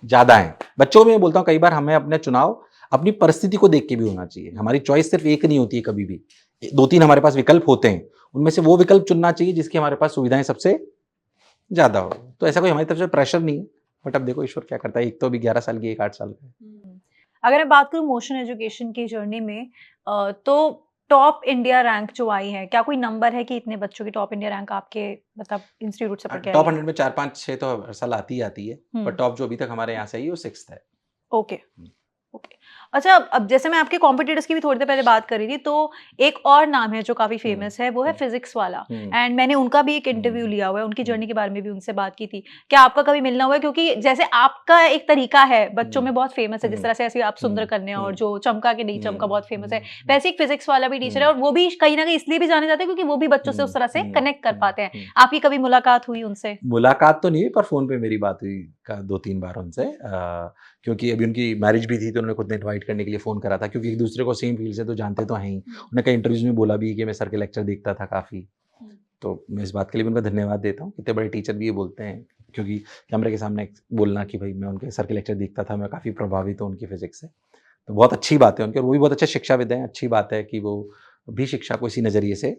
ज़्यादा हैं। बच्चों में बोलता हूँ कई बार हमें अपने चुनाव अपनी परिस्थिति को देख के भी होना चाहिए। हमारी चॉइस सिर्फ एक नहीं होती है, कभी भी 2-3 हमारे पास विकल्प होते हैं, उनमें से वो विकल्प चुनना चाहिए जिसकी हमारे पास सुविधाएं सबसे ज़्यादा हो। तो ऐसा कोई हमारी तरफ से प्रेशर नहीं है, बट अब देखो ईश्वर क्या करता है। एक तो अभी 11 साल की, एक 8 साल का है। अगर मैं बात करूँ मोशन एजुकेशन की जर्नी में, तो टॉप इंडिया रैंक जो आई है, क्या कोई नंबर है कि इतने बच्चों की टॉप इंडिया रैंक आपके मतलब इंस्टीट्यूट से पढ़ के? टॉप 100 में 4-5-6 तो हर साल आती है, पर टॉप जो अभी तक हमारे यहाँ से आई है वो 6th है। ओके। अच्छा, अब जैसे मैं आपके कॉम्पिटिटर्स की भी थोड़ी देर पहले बात कर रही थी, तो एक और नाम है जो काफी फेमस है, वो है फिजिक्स वाला। एंड मैंने उनका भी एक इंटरव्यू लिया हुआ है, उनकी जर्नी के बारे में भी उनसे बात की थी। क्या आपका कभी मिलना हुआ है? क्योंकि जैसे आपका एक तरीका है बच्चों में बहुत फेमस है, जिस तरह से ऐसे आप सुंदर कन्या और जो चमका के नहीं चमका बहुत फेमस है, वैसे एक फिजिक्स वाला भी टीचर है, और वो भी कहीं ना कहीं इसलिए भी जाने जाते हैं क्योंकि वो भी बच्चों से उस तरह से कनेक्ट कर पाते हैं। आपकी कभी मुलाकात हुई उनसे? मुलाकात तो नहीं हुई, पर फोन पे मेरी बात हुई 2-3 बार उनसे, क्योंकि अभी उनकी मैरिज भी थी तो उन्होंने खुद ने इनवाइट करने के लिए फ़ोन करा था, क्योंकि एक दूसरे को सेम फील्ड से तो जानते तो हैं ही। उन्होंने कई इंटरव्यूज़ में बोला भी कि मैं सर के लेक्चर देखता था काफ़ी, तो मैं इस बात के लिए भी उनका धन्यवाद देता हूँ। इतने बड़े टीचर भी ये बोलते हैं, क्योंकि कैमरे के सामने बोलना कि भाई मैं उनके सर के लेक्चर देखता था, मैं काफ़ी प्रभावित हूँ उनकी फिजिक्स से, तो बहुत अच्छी बात है उनकी, और वो भी बहुत अच्छे शिक्षाविद हैं। अच्छी बात है कि वो भी शिक्षा को इसी नज़रिए से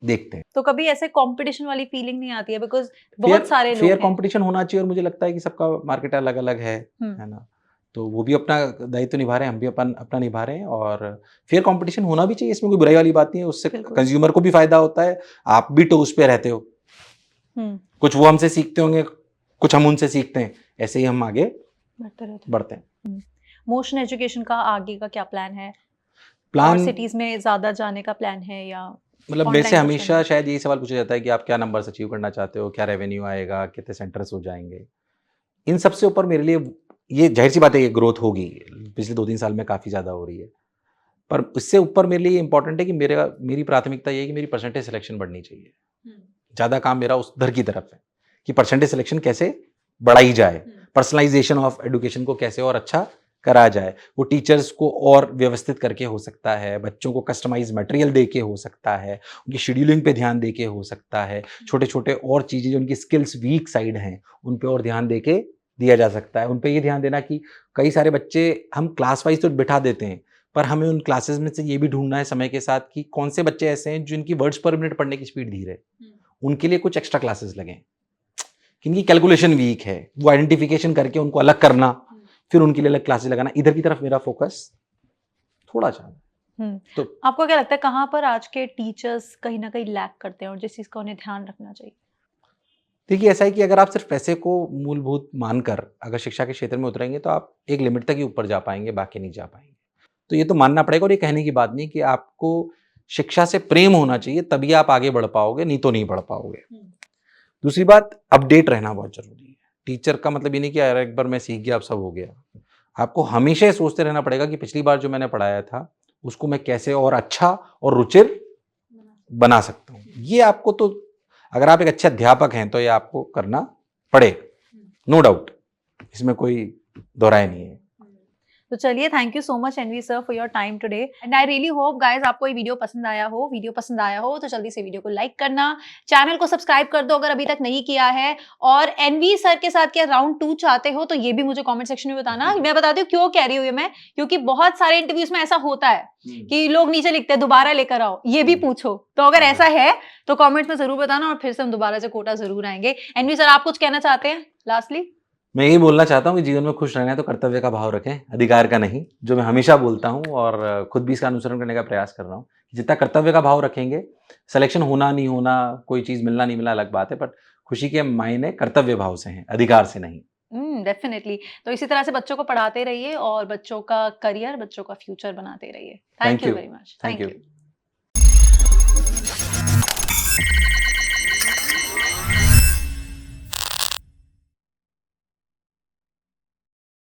देखते हैं। तो कभी ऐसे कंपटीशन वाली फीलिंग नहीं आती है? बिकॉज बहुत सारे लोग फेयर हैं। कंपटीशन होना चाहिए, और मुझे लगता है कि सबका मार्केट अलग अलग है ना, तो वो भी अपना दायित्व निभा रहे हैं, हम भी अपना निभा रहे हैं, और फेयर कंपटीशन होना भी चाहिए, इसमें कोई बुराई वाली बात नहीं है। उससे कंज्यूमर को भी फायदा होता है, आप भी टोस्ट पे रहते हो, कुछ वो हमसे सीखते होंगे, कुछ हम उनसे सीखते हैं, ऐसे ही हम आगे बढ़ते हैं। मोशन एजुकेशन का आगे का क्या प्लान है? प्लान सिटीज में ज्यादा जाने का प्लान है, या मतलब मेरे से हमेशा शायद यही सवाल पूछा जाता है कि आप क्या नंबर्स अचीव करना चाहते हो, क्या रेवेन्यू आएगा, कितने सेंटर्स हो जाएंगे। इन सबसे ऊपर मेरे लिए ये जाहिर सी बात है, ये ग्रोथ होगी, पिछले 2-3 साल में काफ़ी ज़्यादा हो रही है, पर इससे ऊपर मेरे लिए इंपॉर्टेंट है कि मेरी प्राथमिकता ये है कि मेरी परसेंटेज सिलेक्शन बढ़नी चाहिए। ज़्यादा काम मेरा उस उधर की तरफ है कि परसेंटेज सिलेक्शन कैसे बढ़ाई जाए, पर्सनलाइजेशन ऑफ एजुकेशन को कैसे और अच्छा करा जाए। वो टीचर्स को और व्यवस्थित करके हो सकता है, बच्चों को कस्टमाइज मटेरियल दे के हो सकता है, उनकी शेड्यूलिंग पे ध्यान दे के हो सकता है, छोटे छोटे और चीज़ें जो उनकी स्किल्स वीक साइड हैं उन पे और ध्यान दे के दिया जा सकता है। उन पे ये ध्यान देना कि कई सारे बच्चे हम क्लास वाइज तो बिठा देते हैं, पर हमें उन क्लासेस में से ये भी ढूंढना है समय के साथ कि कौन से बच्चे ऐसे हैं जिनकी वर्ड्स पर मिनट पढ़ने की स्पीड धीरे है, उनके लिए कुछ एक्स्ट्रा क्लासेस लगें। किनकी कैलकुलेशन वीक है, वो आइडेंटिफिकेशन करके उनको अलग करना, फिर उनके लिए अलग क्लासेस लगाना। इधर की तरफ मेरा फोकस थोड़ा ज़्यादा। तो आपको क्या लगता है कहाँ पर आज के टीचर्स कहीं ना कहीं लैक करते हैं, और जिस चीज़ का उन्हें ध्यान रखना चाहिए? देखिए, ऐसा है कि अगर आप सिर्फ पैसे को मूलभूत मानकर अगर शिक्षा के क्षेत्र में उतरेंगे तो आप एक लिमिट तक ही ऊपर जा पाएंगे, बाकी नहीं जा पाएंगे। तो ये तो मानना पड़ेगा, और ये कहने की बात नहीं कि आपको शिक्षा से प्रेम होना चाहिए, तभी आप आगे बढ़ पाओगे, नहीं तो नहीं बढ़ पाओगे। दूसरी बात, अपडेट रहना बहुत जरूरी है। टीचर का मतलब ये नहीं कि यार एक बार मैं सीख गया अब सब हो गया। आपको हमेशा ये सोचते रहना पड़ेगा कि पिछली बार जो मैंने पढ़ाया था उसको मैं कैसे और अच्छा और रुचिर बना सकता हूँ। ये आपको तो, अगर आप एक अच्छे अध्यापक हैं तो ये आपको करना पड़ेगा, नो डाउट, इसमें कोई दोहराए नहीं है। तो चलिए, thank you so much NV sir for your time today, and I really hope guys आपको ये वीडियो पसंद आया हो। वीडियो पसंद आया हो तो जल्दी से वीडियो को लाइक करना, चैनल को सब्सक्राइब कर दो अगर अभी तक नहीं किया है, और एनवी सर के साथ क्या राउंड 2 चाहते हो तो ये भी मुझे कमेंट सेक्शन में बताना। मैं बताती हूँ क्यों कह रही हूँ मैं, क्योंकि बहुत सारे इंटरव्यूज में ऐसा होता है कि लोग नीचे लिखते हैं दोबारा लेकर आओ, ये भी पूछो। तो अगर ऐसा है तो कॉमेंट्स में जरूर बताना, और फिर से हम दोबारा से कोटा जरूर आएंगे। एनवी सर, आप कुछ कहना चाहते हैं लास्टली? मैं यही बोलना चाहता हूँ कि जीवन में खुश रहना है तो कर्तव्य का भाव रखें, अधिकार का नहीं, जो मैं हमेशा बोलता हूँ और खुद भी इसका अनुसरण करने का प्रयास कर रहा हूँ। जितना कर्तव्य का भाव रखेंगे, सिलेक्शन होना नहीं होना, कोई चीज़ मिलना नहीं मिलना अलग बात है, बट खुशी के मायने कर्तव्य भाव से हैं, अधिकार से नहीं। डेफिनेटली। तो इसी तरह से बच्चों को पढ़ाते रहिए और बच्चों का करियर, बच्चों का फ्यूचर बनाते रहिए। Thank you very much. Thank you.